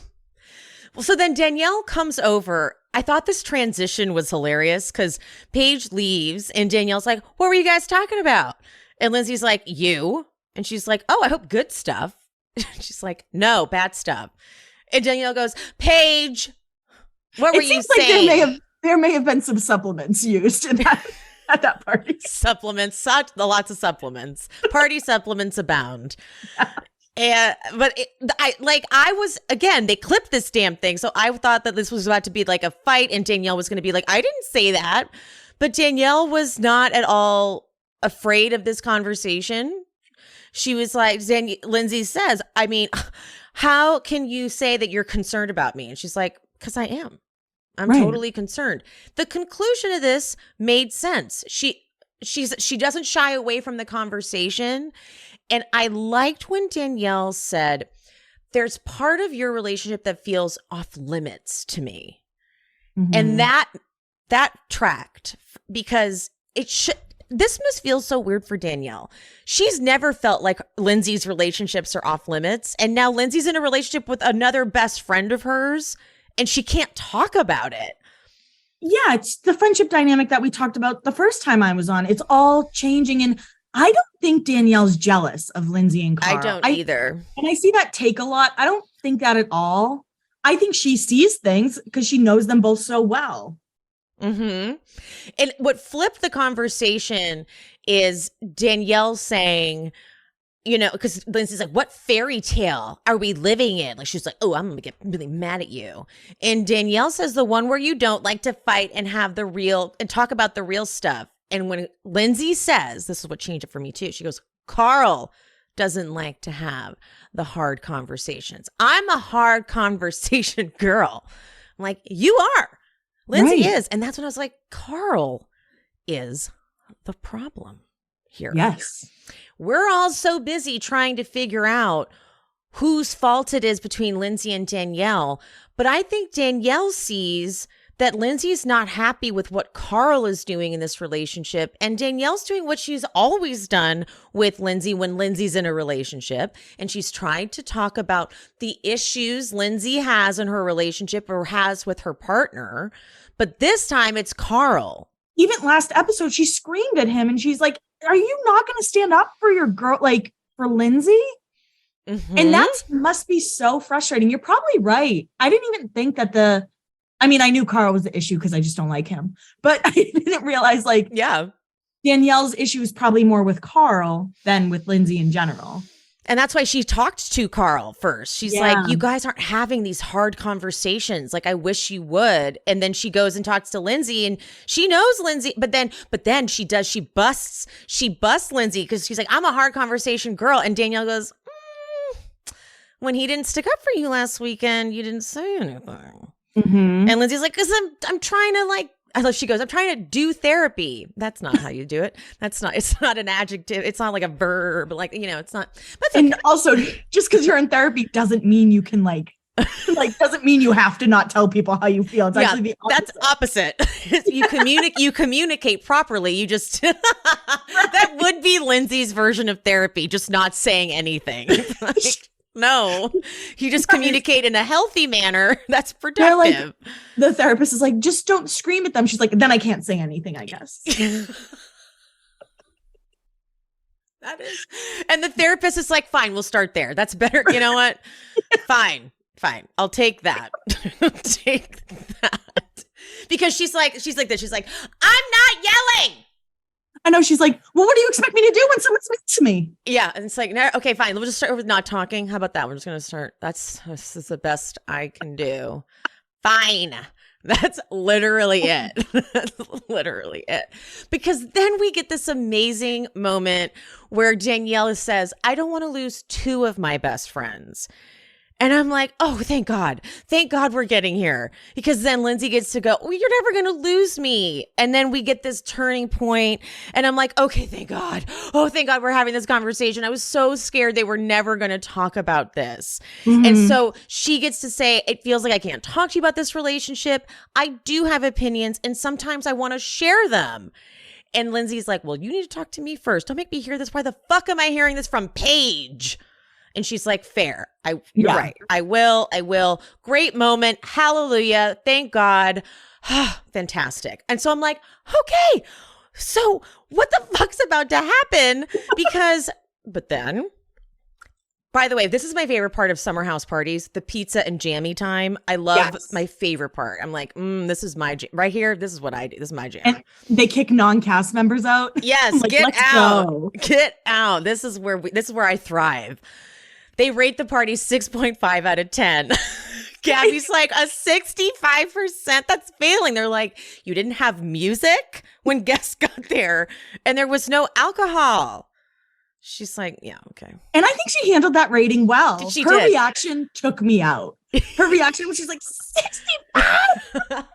so then Danielle comes over. I thought this transition was hilarious because Paige leaves and Danielle's like, what were you guys talking about? And Lindsay's like, you. And she's like, oh, I hope good stuff. She's like, no, bad stuff. And Danielle goes, Paige, what were you saying? Like there may have been some supplements used in that. At that party. Supplements, lots of supplements. Party supplements abound. They clipped this damn thing. So I thought that this was about to be like a fight and Danielle was going to be like, I didn't say that. But Danielle was not at all afraid of this conversation. She was like, Lindsay says, I mean, how can you say that you're concerned about me? And she's like, because I am. I'm totally concerned. The conclusion of this made sense. She doesn't shy away from the conversation. And I liked when Danielle said, there's part of your relationship that feels off limits to me. Mm-hmm. And that tracked because this must feel so weird for Danielle. She's never felt like Lindsay's relationships are off limits. And now Lindsay's in a relationship with another best friend of hers. And she can't talk about it. Yeah, it's the friendship dynamic that we talked about the first time I was on. It's all changing. And I don't think Danielle's jealous of Lindsay and Carl. I don't either. And I see that take a lot. I don't think that at all. I think she sees things because she knows them both so well. Mm-hmm. And what flipped the conversation is Danielle saying, you know, because Lindsay's like, what fairy tale are we living in? Like, she's like, oh, I'm going to get really mad at you. And Danielle says the one where you don't like to fight and have and talk about the real stuff. And when Lindsay says, this is what changed it for me too. She goes, Carl doesn't like to have the hard conversations. I'm a hard conversation girl. I'm like, you are. Lindsay is. And that's when I was like, Carl is the problem here. Yes. We're all so busy trying to figure out whose fault it is between Lindsay and Danielle. But I think Danielle sees that Lindsay's not happy with what Carl is doing in this relationship. And Danielle's doing what she's always done with Lindsay when Lindsay's in a relationship. And she's tried to talk about the issues Lindsay has in her relationship or has with her partner. But this time it's Carl. Even last episode, she screamed at him and she's like, are you not going to stand up for your girl, like for Lindsay? Mm-hmm. And that must be so frustrating. You're probably right. I didn't even think that I knew Carl was the issue because I just don't like him, but I didn't realize Danielle's issue is probably more with Carl than with Lindsay in general. And that's why she talked to Carl first. She's like, you guys aren't having these hard conversations. Like, I wish you would. And then she goes and talks to Lindsay and she knows Lindsay. But then she busts Lindsay because she's like, I'm a hard conversation girl. And Danielle goes, when he didn't stick up for you last weekend, you didn't say anything. Mm-hmm. And Lindsay's like, because I'm trying to she goes, I'm trying to do therapy. That's not how you do it. It's not an adjective. It's not like a verb. It's not. But and also, just because you're in therapy doesn't mean you can doesn't mean you have to not tell people how you feel. It's actually the opposite. That's opposite. You communicate properly. You just, that would be Lindsay's version of therapy, just not saying anything. No, you just communicate in a healthy manner. That's productive. The therapist is like, just don't scream at them. She's like, then I can't say anything, I guess. That is. And the therapist is like, fine, we'll start there. That's better. You know what? Fine. I'll take that. Because she's like this. She's like, I'm not yelling. I know. She's like, well, what do you expect me to do when someone speaks to me? Yeah. And it's like, no, okay, fine. We'll just start with not talking. How about that? We're just going to start. This is the best I can do. Fine. That's literally it. That's literally it. Because then we get this amazing moment where Danielle says, I don't want to lose two of my best friends. And I'm like, oh, thank God. Thank God we're getting here. Because then Lindsay gets to go, well, you're never going to lose me. And then we get this turning point. And I'm like, okay, thank God. Oh, thank God we're having this conversation. I was so scared they were never going to talk about this. Mm-hmm. And so she gets to say, it feels like I can't talk to you about this relationship. I do have opinions. And sometimes I want to share them. And Lindsay's like, well, you need to talk to me first. Don't make me hear this. Why the fuck am I hearing this from Paige? And she's like, fair. You're right. I will. Great moment. Hallelujah. Thank God. Fantastic. And so I'm like, okay, so what the fuck's about to happen? But then, by the way, this is my favorite part of summer house parties, the pizza and jammy time. I love my favorite part. I'm like, this is my jam. Right here, this is what I do. This is my jam. And they kick non-cast members out. Yes, like, get out. Go. Get out. This is where I thrive. They rate the party 6.5 out of 10. Gabby's like, a 65%? That's failing. They're like, you didn't have music when guests got there, and there was no alcohol. She's like, yeah, okay. And I think she handled that rating well. She Her did. reaction took me out. Her reaction was, she's like, 65?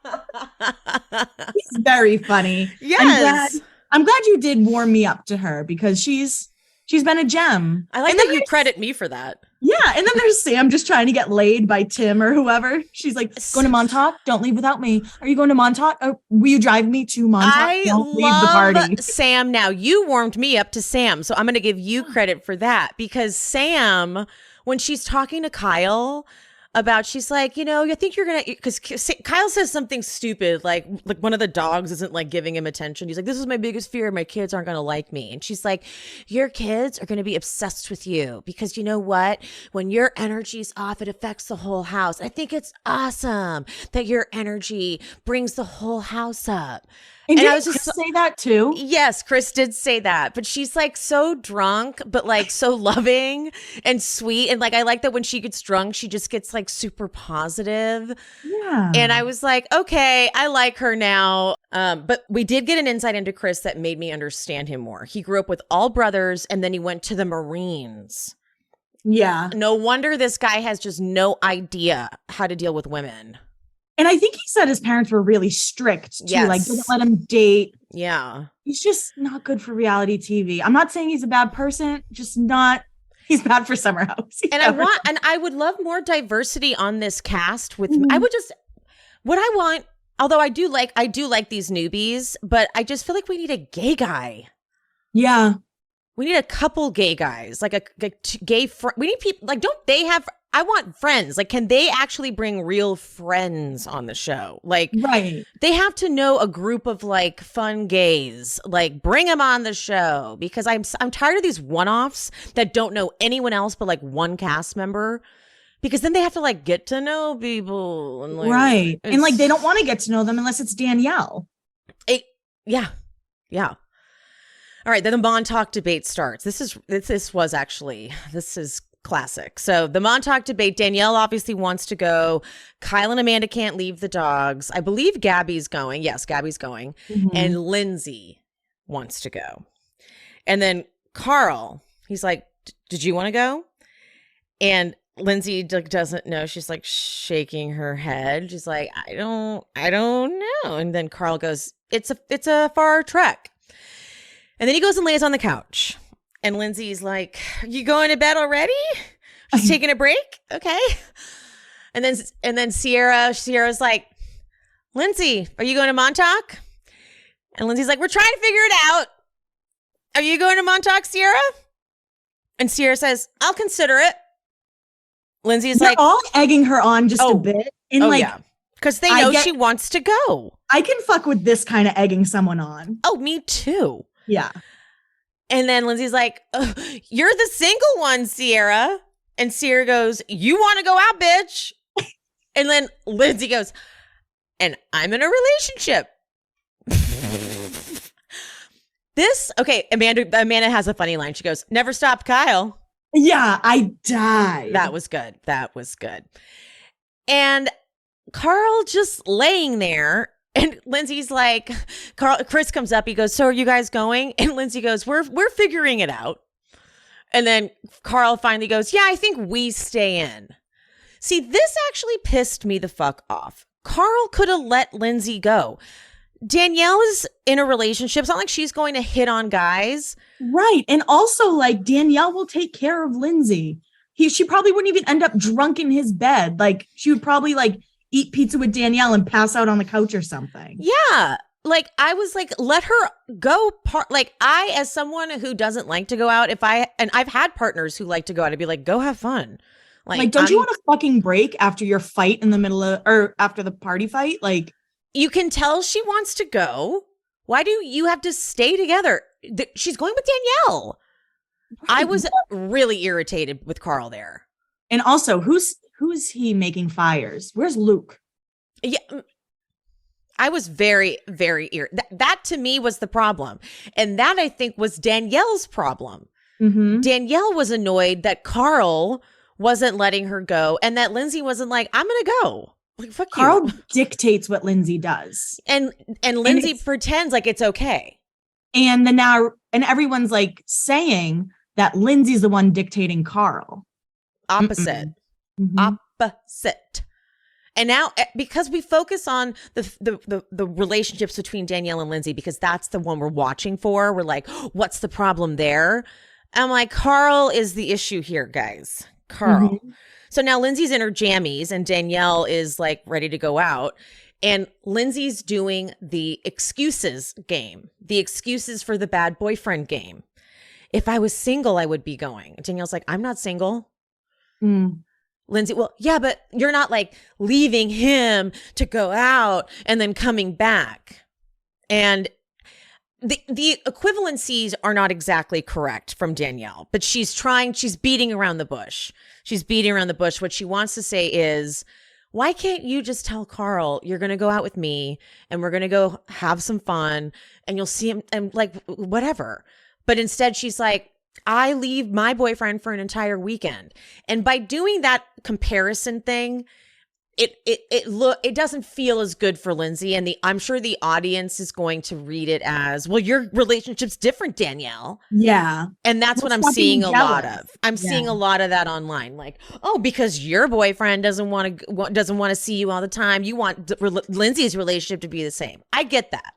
It's very funny. Yes. I'm glad you did warm me up to her because she's been a gem. I like that you credit me for that. Yeah. And then there's Sam just trying to get laid by Tim or whoever. She's like, going to Montauk? Don't leave without me. Are you going to Montauk? Or will you drive me to Montauk? Don't leave the party. Sam. Now you warmed me up to Sam. So I'm going to give you credit for that because Sam, when she's talking to Kyle about, she's like, I think you're going to, because Kyle says something stupid, like one of the dogs isn't like giving him attention. He's like, this is my biggest fear. My kids aren't going to like me. And she's like, your kids are going to be obsessed with you because you know what? When your energy's off, it affects the whole house. I think it's awesome that your energy brings the whole house up. And I was just say that too. Yes, Chris did say that, but she's like so drunk, but like so loving and sweet. And like, I like that when she gets drunk, she just gets like super positive. Yeah. And I was like, okay, I like her now. But we did get an insight into Chris that made me understand him more. He grew up with all brothers, and then he went to the Marines. Yeah. No wonder this guy has just no idea how to deal with women. And I think he said his parents were really strict too. Yes. Like didn't let him date. Yeah. He's just not good for reality TV. I'm not saying he's a bad person, just not. He's bad for Summer House. I would love more diversity on this cast with although I do like these newbies, but I just feel like we need a gay guy. Yeah. We need a couple gay guys, like a gay we need people like, don't they have, I want friends. Like, can they actually bring real friends on the show? Like, right. They have to know a group of like fun gays, like bring them on the show, because I'm tired of these one-offs that don't know anyone else but like one cast member, because then they have to like get to know people. And like, right. And like, they don't want to get to know them unless it's Danielle. Yeah. All right, then the Montauk debate starts. This is classic. So the Montauk debate, Danielle obviously wants to go. Kyle and Amanda can't leave the dogs. I believe Gabby's going. Yes, Gabby's going. Mm-hmm. And Lindsay wants to go. And then Carl, he's like, did you want to go? And Lindsay doesn't know. She's like shaking her head. She's like, I don't know. And then Carl goes, it's a far trek. And then he goes and lays on the couch. And Lindsay's like, you going to bed already? Just taking a break? Okay. And then Sierra's like, Lindsay, are you going to Montauk? And Lindsay's like, we're trying to figure it out. Are you going to Montauk, Sierra? And Sierra says, I'll consider it. Lindsay's They're like, all egging her on just a bit. And because they know she wants to go. I can fuck with this kind of egging someone on. Oh, me too. Yeah. And then Lindsay's like, you're the single one, Sierra. And Sierra goes, you want to go out, bitch. And then Lindsay goes, and I'm in a relationship. Amanda has a funny line. She goes, never stop, Kyle. Yeah, I died. That was good. And Carl just laying there. And Lindsay's like, Chris comes up. He goes, so are you guys going? And Lindsay goes, we're figuring it out. And then Carl finally goes, yeah, I think we stay in. See, this actually pissed me the fuck off. Carl could have let Lindsay go. Danielle is in a relationship. It's not like she's going to hit on guys. Right. And also, like, Danielle will take care of Lindsay. She probably wouldn't even end up drunk in his bed. Like, she would probably, like, eat pizza with Danielle and pass out on the couch or something. Yeah. Like, I was like, let her go. I, as someone who doesn't like to go out, I've had partners who like to go out, I'd be like, go have fun. Like, don't you want a fucking break after your fight in the middle of, or after the party fight? Like, you can tell she wants to go. Why do you have to stay together? She's going with Danielle. Right. I was really irritated with Carl there. And also, who's he making fires? Where's Luke? Yeah. I was very, very that to me was the problem. And that, I think, was Danielle's problem. Mm-hmm. Danielle was annoyed that Carl wasn't letting her go and that Lindsay wasn't like, I'm going to go. Like, fuck Carl you. dictates what Lindsay does. And Lindsay pretends like it's okay. And then now, and everyone's like saying that Lindsay's the one dictating Carl. Opposite. Mm-hmm. Opposite. And now, because we focus on the relationships between Danielle and Lindsay, because that's the one we're watching for, we're like, what's the problem there? I'm like, Carl is the issue here, guys. Carl. Mm-hmm. So now Lindsay's in her jammies and Danielle is like ready to go out. And Lindsay's doing the excuses game, the excuses for the bad boyfriend game. If I was single, I would be going. Danielle's like, I'm not single. Lindsay, well, yeah, but you're not like leaving him to go out and then coming back. And the equivalencies are not exactly correct from Danielle, but she's beating around the bush. What she wants to say is, why can't you just tell Carl you're going to go out with me and we're going to go have some fun and you'll see him and like whatever. But instead she's like, I leave my boyfriend for an entire weekend. And by doing that comparison thing, it doesn't feel as good for Lindsay, and I'm sure the audience is going to read it as, well, your relationship's different, Danielle. Yeah. And that's what I'm seeing a lot of. I'm seeing a lot of that online. Like, oh, because your boyfriend doesn't want to see you all the time. You want Lindsay's relationship to be the same. I get that.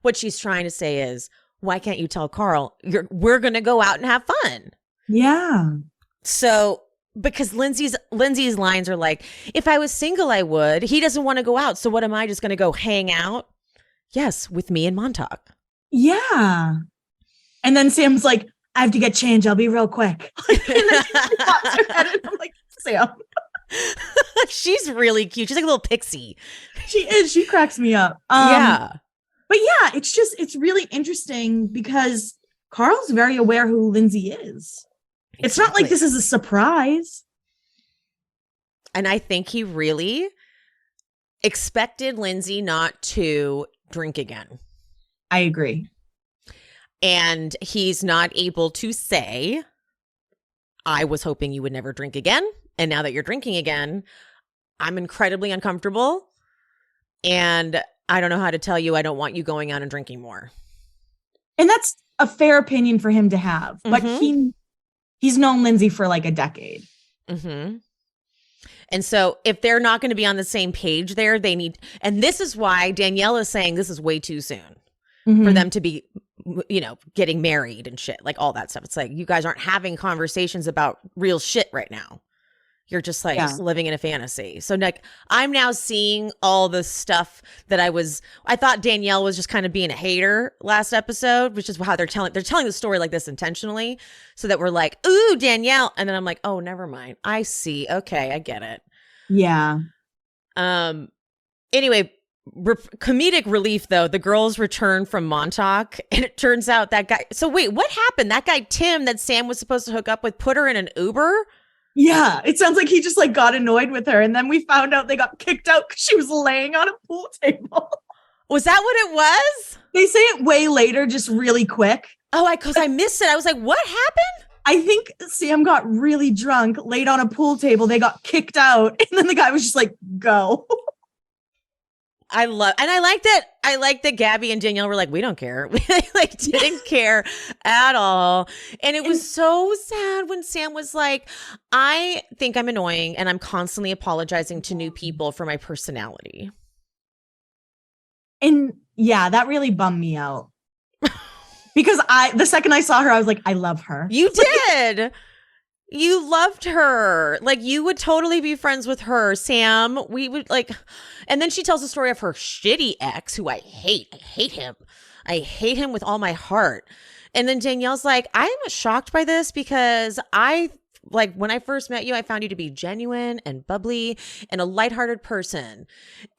What she's trying to say is, why can't you tell Carl we're going to go out and have fun? Yeah. So, because Lindsay's lines are like, if I was single, I would. He doesn't want to go out. So what am I just going to go hang out? Yes, with me and Montauk. Yeah. And then Sam's like, I have to get changed. I'll be real quick. And then she pops her head and I'm like, Sam. She's really cute. She's like a little pixie. She is. She cracks me up. Yeah. But yeah, it's really interesting because Carl's very aware who Lindsay is. Exactly. It's not like this is a surprise. And I think he really expected Lindsay not to drink again. I agree. And he's not able to say, I was hoping you would never drink again. And now that you're drinking again, I'm incredibly uncomfortable. And I don't know how to tell you I don't want you going out and drinking more. And that's a fair opinion for him to have. But he's known Lindsay for like a decade. Mm-hmm. And so if they're not going to be on the same page there, they need, and this is why Danielle is saying this is way too soon for them to be, getting married and shit, like all that stuff. It's like, you guys aren't having conversations about real shit right now. You're just like just living in a fantasy. So like, I'm now seeing all the stuff that I thought Danielle was just kind of being a hater last episode, which is how they're telling the story like this intentionally so that we're like, ooh, Danielle. And then I'm like, oh, never mind. I see. Okay. I get it. Yeah. Anyway, comedic relief though, the girls return from Montauk and it turns out that guy. So wait, what happened? That guy, Tim, that Sam was supposed to hook up with, put her in an Uber? Yeah, it sounds like he just like got annoyed with her. And then we found out they got kicked out because she was laying on a pool table. Was that what it was? They say it way later, just really quick. Oh, because I missed it. I was like, what happened? I think Sam got really drunk, laid on a pool table. They got kicked out. And then the guy was just like, go. I like that Gabby and Danielle were like, we don't care. We like didn't care at all. And it was so sad when Sam was like, I think I'm annoying and I'm constantly apologizing to new people for my personality. And yeah, that really bummed me out. Because the second I saw her, I was like, I love her. You did. You loved her. Like, you would totally be friends with her, Sam. We would like, and then she tells the story of her shitty ex, who I hate. I hate him. I hate him with all my heart. And then Danielle's like, I'm shocked by this because when I first met you, I found you to be genuine and bubbly and a lighthearted person.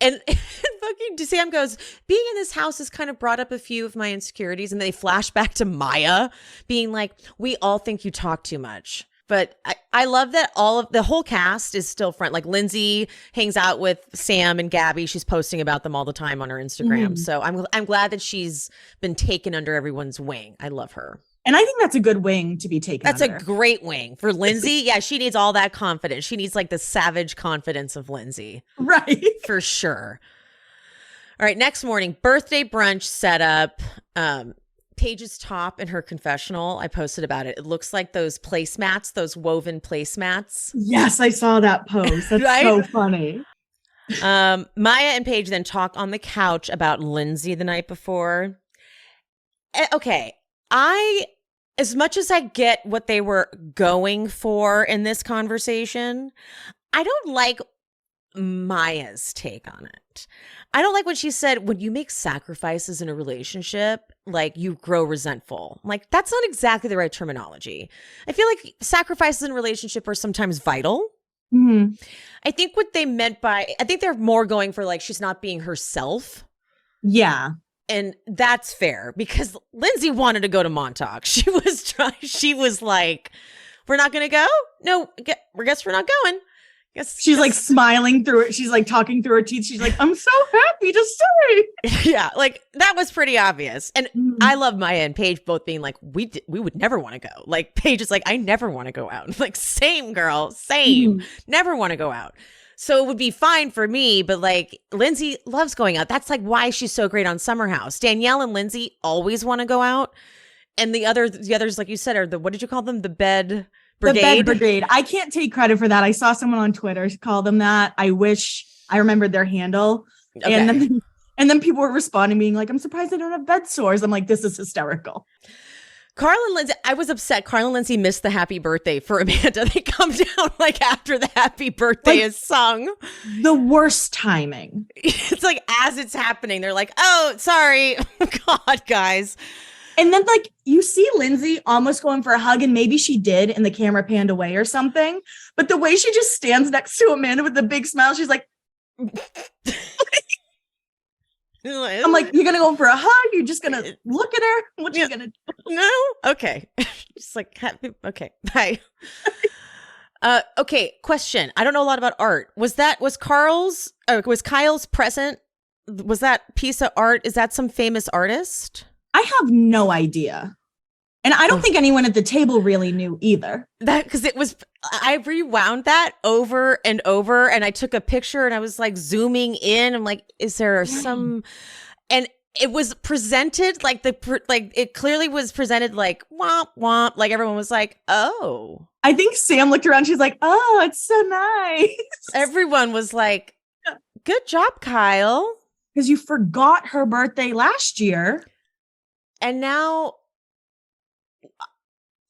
And fucking Sam goes, being in this house has kind of brought up a few of my insecurities. And they flash back to Maya being like, we all think you talk too much. But I love that all of the whole cast is still friend. Like Lindsay hangs out with Sam and Gabby. She's posting about them all the time on her Instagram. So I'm glad that she's been taken under everyone's wing. I love her. And I think that's a good wing to be taken That's under. a great wing for Lindsay. Yeah, she needs all that confidence. She needs like the savage confidence of Lindsay. Right. For sure. All right, next morning, birthday brunch setup. Paige's top in her confessional, I posted about it. It looks like those placemats, those woven placemats. Yes, I saw that post. That's right? So funny. Maya and Paige then talk on the couch about Lindsay the night before. Okay, as much as I get what they were going for in this conversation, I don't like Maya's take on it. I don't like when she said, when you make sacrifices in a relationship, like you grow resentful. I'm like, that's not exactly the right terminology. I feel like sacrifices in a relationship are sometimes vital. Mm-hmm. I think what they meant by, I think they're more going for like, she's not being herself. Yeah. And that's fair because Lindsay wanted to go to Montauk. She was like, we're not going to go? No, I guess we're not going. She's like smiling through it. She's like talking through her teeth. She's like, I'm so happy to say. Yeah, like that was pretty obvious. And I love Maya and Paige both being like, we would never want to go. Like Paige is like, I never want to go out. Like, same girl, same. Never want to go out. So it would be fine for me, but like Lindsay loves going out. That's like why she's so great on Summer House. Danielle and Lindsay always want to go out. And the others, like you said, are what did you call them? The bed brigade? The bed brigade. I can't take credit for that. I saw someone on Twitter call them that. I wish I remembered their handle. Okay. And then people were responding being like, I'm surprised they don't have bed sores. I'm like, this is hysterical. Carl and Lindsay, I was upset. Carl and Lindsay missed the happy birthday for Amanda. They come down like after the happy birthday is sung. The worst timing. It's like as it's happening, they're like, oh, sorry. God, guys. And then like you see Lindsay almost going for a hug, and maybe she did and the camera panned away or something. But the way she just stands next to Amanda with a big smile, she's like, I'm like, you're going to go for a hug? You're just going to look at her? What you going to do? No? Okay. Just like, okay, bye. Okay, question. I don't know a lot about art. Was Kyle's present? Was that piece of art? Is that some famous artist? I have no idea. And I don't think anyone at the table really knew either. Because I rewound that over and over, and I took a picture and I was like zooming in. I'm like, is there some, and it was presented like it clearly was presented like womp womp. Like everyone was like, oh. I think Sam looked around. She's like, oh, it's so nice. Everyone was like, good job, Kyle. Because you forgot her birthday last year. And now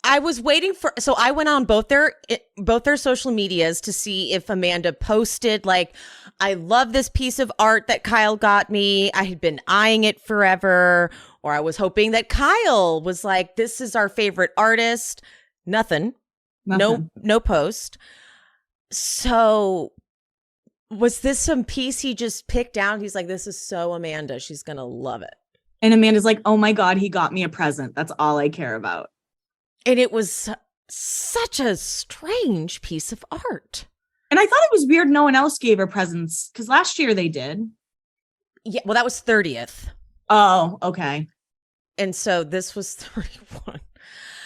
I was waiting so I went on both their social medias to see if Amanda posted like, I love this piece of art that Kyle got me. I had been eyeing it forever. Or I was hoping that Kyle was like, this is our favorite artist. Nothing. No post. So was this some piece he just picked out? He's like, this is so Amanda. She's going to love it. And Amanda's like, oh my God, he got me a present. That's all I care about. And it was such a strange piece of art. And I thought it was weird no one else gave her presents because last year they did. Yeah, well, that was 30th. Oh, okay. And so this was 31.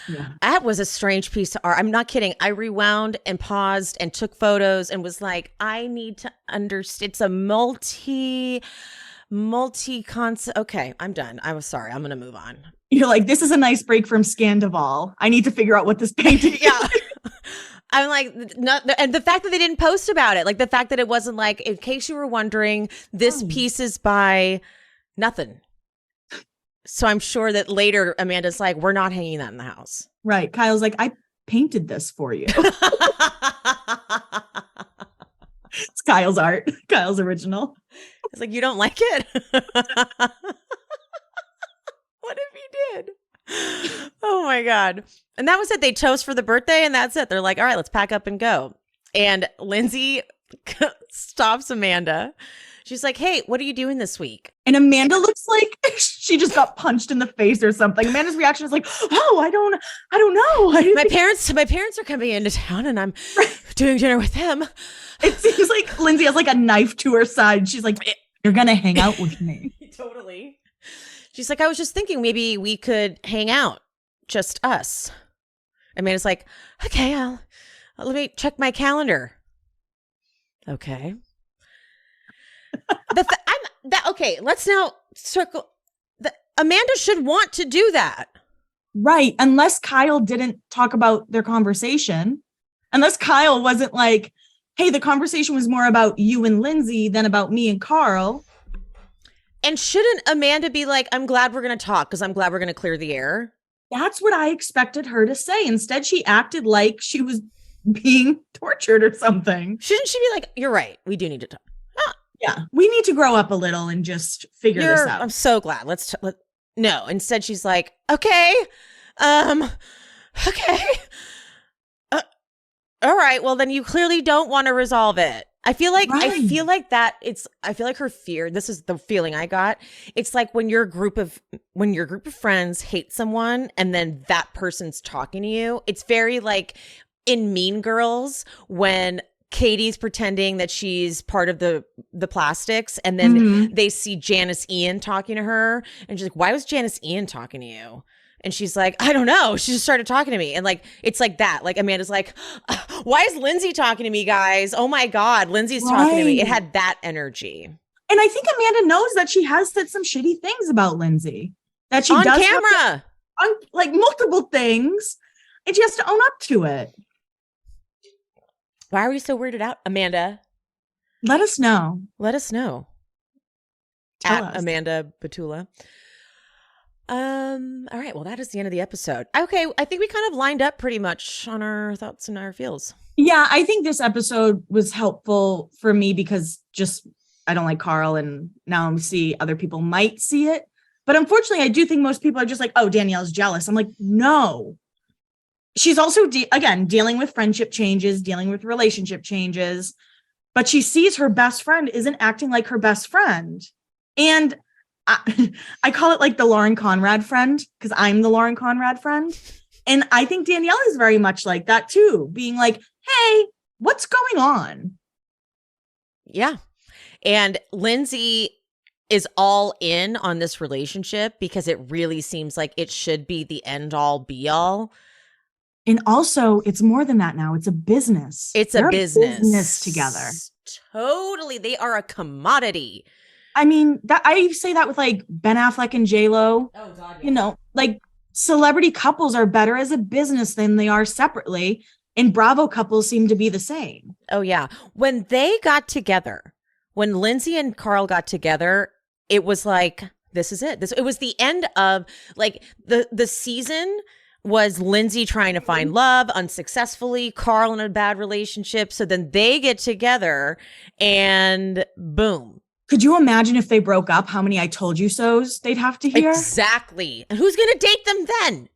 Yeah. That was a strange piece of art. I'm not kidding. I rewound and paused and took photos and was like, I need to understand. It's a multi-concept. Okay, I'm done. I was sorry. I'm going to move on. You're like, this is a nice break from Scandival. I need to figure out what this painting is. Yeah. I'm like, no, and the fact that they didn't post about it, like the fact that it wasn't like, in case you were wondering, this piece is by nothing. So I'm sure that later Amanda's like, we're not hanging that in the house. Right. Kyle's like, I painted this for you. It's Kyle's art. Kyle's original. It's like, you don't like it? What if he did? Oh my God. And that was it. They toast for the birthday and that's it. They're like, all right, let's pack up and go. And Lindsay stops Amanda. She's like, hey, what are you doing this week? And Amanda looks like she just got punched in the face or something. Amanda's reaction is like, oh, I don't know. My parents are coming into town and I'm doing dinner with them. It seems like Lindsay has like a knife to her side. She's like, you're going to hang out with me. Totally. She's like, I was just thinking maybe we could hang out. Just us. Amanda's like, okay, let me check my calendar. Okay. Okay, let's now circle. Amanda should want to do that. Right. Unless Kyle didn't talk about their conversation. Unless Kyle wasn't like, hey, the conversation was more about you and Lindsay than about me and Carl. And shouldn't Amanda be like, I'm glad we're going to talk because I'm glad we're going to clear the air? That's what I expected her to say. Instead, she acted like she was being tortured or something. Shouldn't she be like, you're right. We do need to talk. Yeah, we need to grow up a little and just figure this out. I'm so glad. No, instead she's like, okay. Okay. All right. Well, then you clearly don't want to resolve it. I feel like her fear. This is the feeling I got. It's like when your group of friends hate someone and then that person's talking to you. It's very like in Mean Girls when Katie's pretending that she's part of the plastics, and then they see Janice Ian talking to her, and she's like, why was Janice Ian talking to you? And she's like, I don't know. She just started talking to me. And like, it's like that. Like Amanda's like, why is Lindsay talking to me, guys? Oh my God, Lindsay's talking to me. It had that energy. And I think Amanda knows that she has said some shitty things about Lindsay. That she on does camera. On like multiple things. And she has to own up to it. Why are we so weirded out, Amanda? Let us know. Let us know. Tell At us. Amanda Batula. All right. Well, that is the end of the episode. Okay. I think we kind of lined up pretty much on our thoughts and our feels. Yeah, I think this episode was helpful for me because just I don't like Carl, and now I see other people might see it. But unfortunately, I do think most people are just like, oh, Danielle's jealous. I'm like, no. She's also, again, dealing with friendship changes, dealing with relationship changes. But she sees her best friend isn't acting like her best friend. And I call it like the Lauren Conrad friend, because I'm the Lauren Conrad friend. And I think Danielle is very much like that too, being like, hey, what's going on? Yeah. And Lindsay is all in on this relationship because it really seems like it should be the end all be all. And also, it's more than that now. It's a business. They're a business together. Totally. They are a commodity. I mean, that I say that with like Ben Affleck and J-Lo. Oh, God. Yeah. You know, like celebrity couples are better as a business than they are separately. And Bravo couples seem to be the same. Oh, yeah. When they got together, when Lindsay and Carl got together, it was like, this is it. It was the end of like the season was Lindsay trying to find love unsuccessfully, Carl in a bad relationship. So then they get together and boom. Could you imagine if they broke up, how many I told you so's they'd have to hear? Exactly. And who's going to date them then?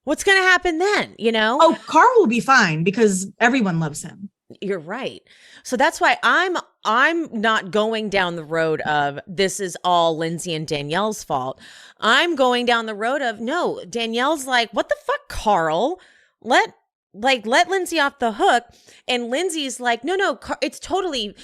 What's going to happen then? You know? Oh, Carl will be fine because everyone loves him. You're right. So that's why I'm not going down the road of this is all Lindsay and Danielle's fault. I'm going down the road of no, Danielle's like, what the fuck, Carl? Let Lindsay off the hook. And Lindsay's like, no, it's totally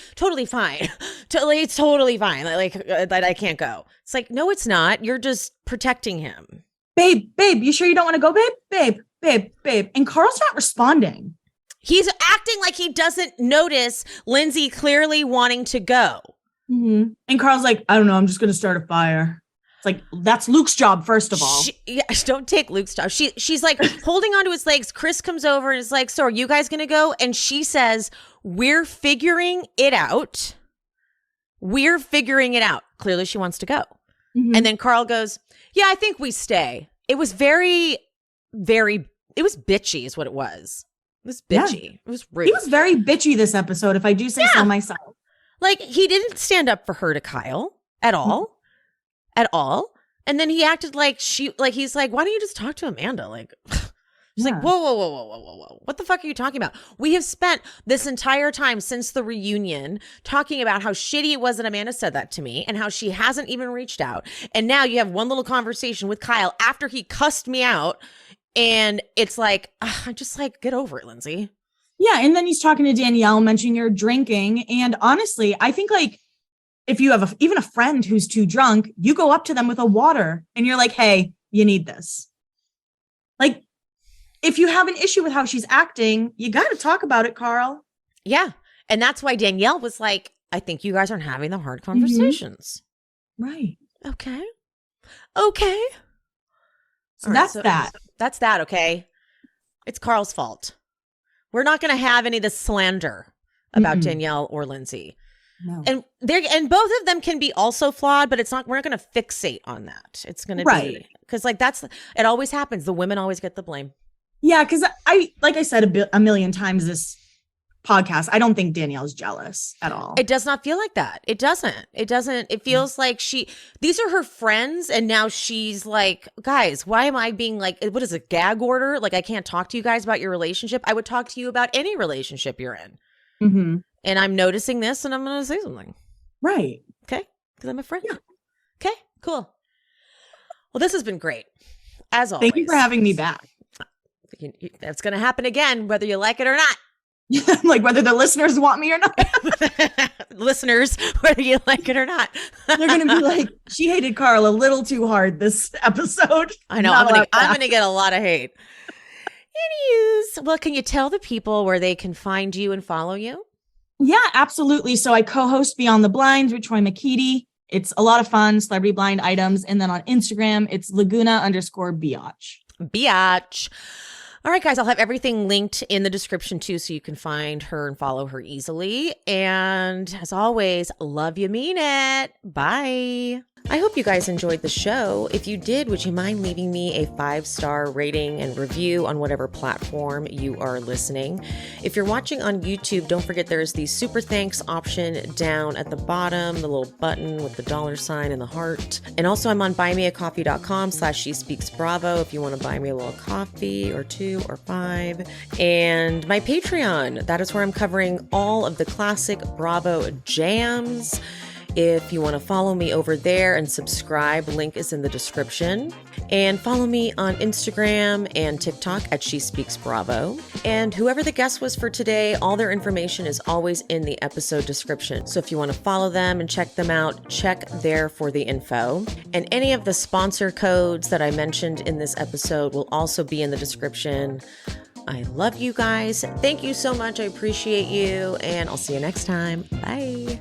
fine. It's totally fine. Like that I can't go. It's like, no, it's not. You're just protecting him. Babe, you sure you don't want to go, babe? And Carl's not responding. He's acting like he doesn't notice Lindsay clearly wanting to go. Mm-hmm. And Carl's like, I don't know. I'm just going to start a fire. It's like, that's Luke's job, first of all. Don't take Luke's job. She's like holding onto his legs. Chris comes over and is like, so are you guys going to go? And she says, we're figuring it out. We're figuring it out. Clearly she wants to go. Mm-hmm. And then Carl goes, yeah, I think we stay. It was very, very, it was bitchy is what it was. It was bitchy. Yeah. It was rude. He was very bitchy this episode, if I do say so myself. Like, he didn't stand up for her to Kyle at all. Mm-hmm. At all. And then he acted like he's like, why don't you just talk to Amanda? Like, he's like, whoa. What the fuck are you talking about? We have spent this entire time since the reunion talking about how shitty it was that Amanda said that to me and how she hasn't even reached out. And now you have one little conversation with Kyle after he cussed me out. And it's like, I'm just like, get over it, Lindsay. Yeah. And then he's talking to Danielle, mentioning you're drinking. And honestly, I think like if you have even a friend who's too drunk, you go up to them with a water and you're like, hey, you need this. Like, if you have an issue with how she's acting, you got to talk about it, Carl. Yeah. And that's why Danielle was like, I think you guys aren't having the hard conversations. Mm-hmm. Right. Okay. So that's that. That's that, okay? It's Carl's fault. We're not going to have any of the slander about Danielle or Lindsay. No. And both of them can be also flawed, but we're not going to fixate on that. It's going to be because like it always happens. The women always get the blame. Yeah, because like I said a million times this podcast, I don't think Danielle's jealous at all. It does not feel like that. It doesn't. It feels like these are her friends. And now she's like, guys, why am I being like, what is a gag order? Like, I can't talk to you guys about your relationship. I would talk to you about any relationship you're in. Mm-hmm. And I'm noticing this and I'm going to say something. Right. Okay. Because I'm a friend. Yeah. Okay, cool. Well, this has been great. As always. Thank you for having me back. That's going to happen again, whether you like it or not. Like whether the listeners want me or not. Listeners, whether you like it or not. They're going to be like, she hated Carl a little too hard this episode. I know. I'm going to get a lot of hate. Anyways, well, can you tell the people where they can find you and follow you? Yeah, absolutely. So I co-host Beyond the Blinds with Troy McKeedy. It's a lot of fun, celebrity blind items. And then on Instagram, it's Laguna_Biatch. Biatch. All right, guys, I'll have everything linked in the description too, so you can find her and follow her easily. And as always, love you, mean it. Bye. I hope you guys enjoyed the show. If you did, would you mind leaving me a 5-star rating and review on whatever platform you are listening? If you're watching on YouTube, don't forget there's the super thanks option down at the bottom, the little button with the $ and the heart. And also I'm on buymeacoffee.com/SheSpeaksBravo if you want to buy me a little coffee or 2 or 5. And my Patreon, that is where I'm covering all of the classic Bravo jams. If you want to follow me over there and subscribe, link is in the description. And follow me on Instagram and TikTok at She Speaks Bravo. And whoever the guest was for today, all their information is always in the episode description. So if you want to follow them and check them out, check there for the info. And any of the sponsor codes that I mentioned in this episode will also be in the description. I love you guys. Thank you so much. I appreciate you. And I'll see you next time. Bye.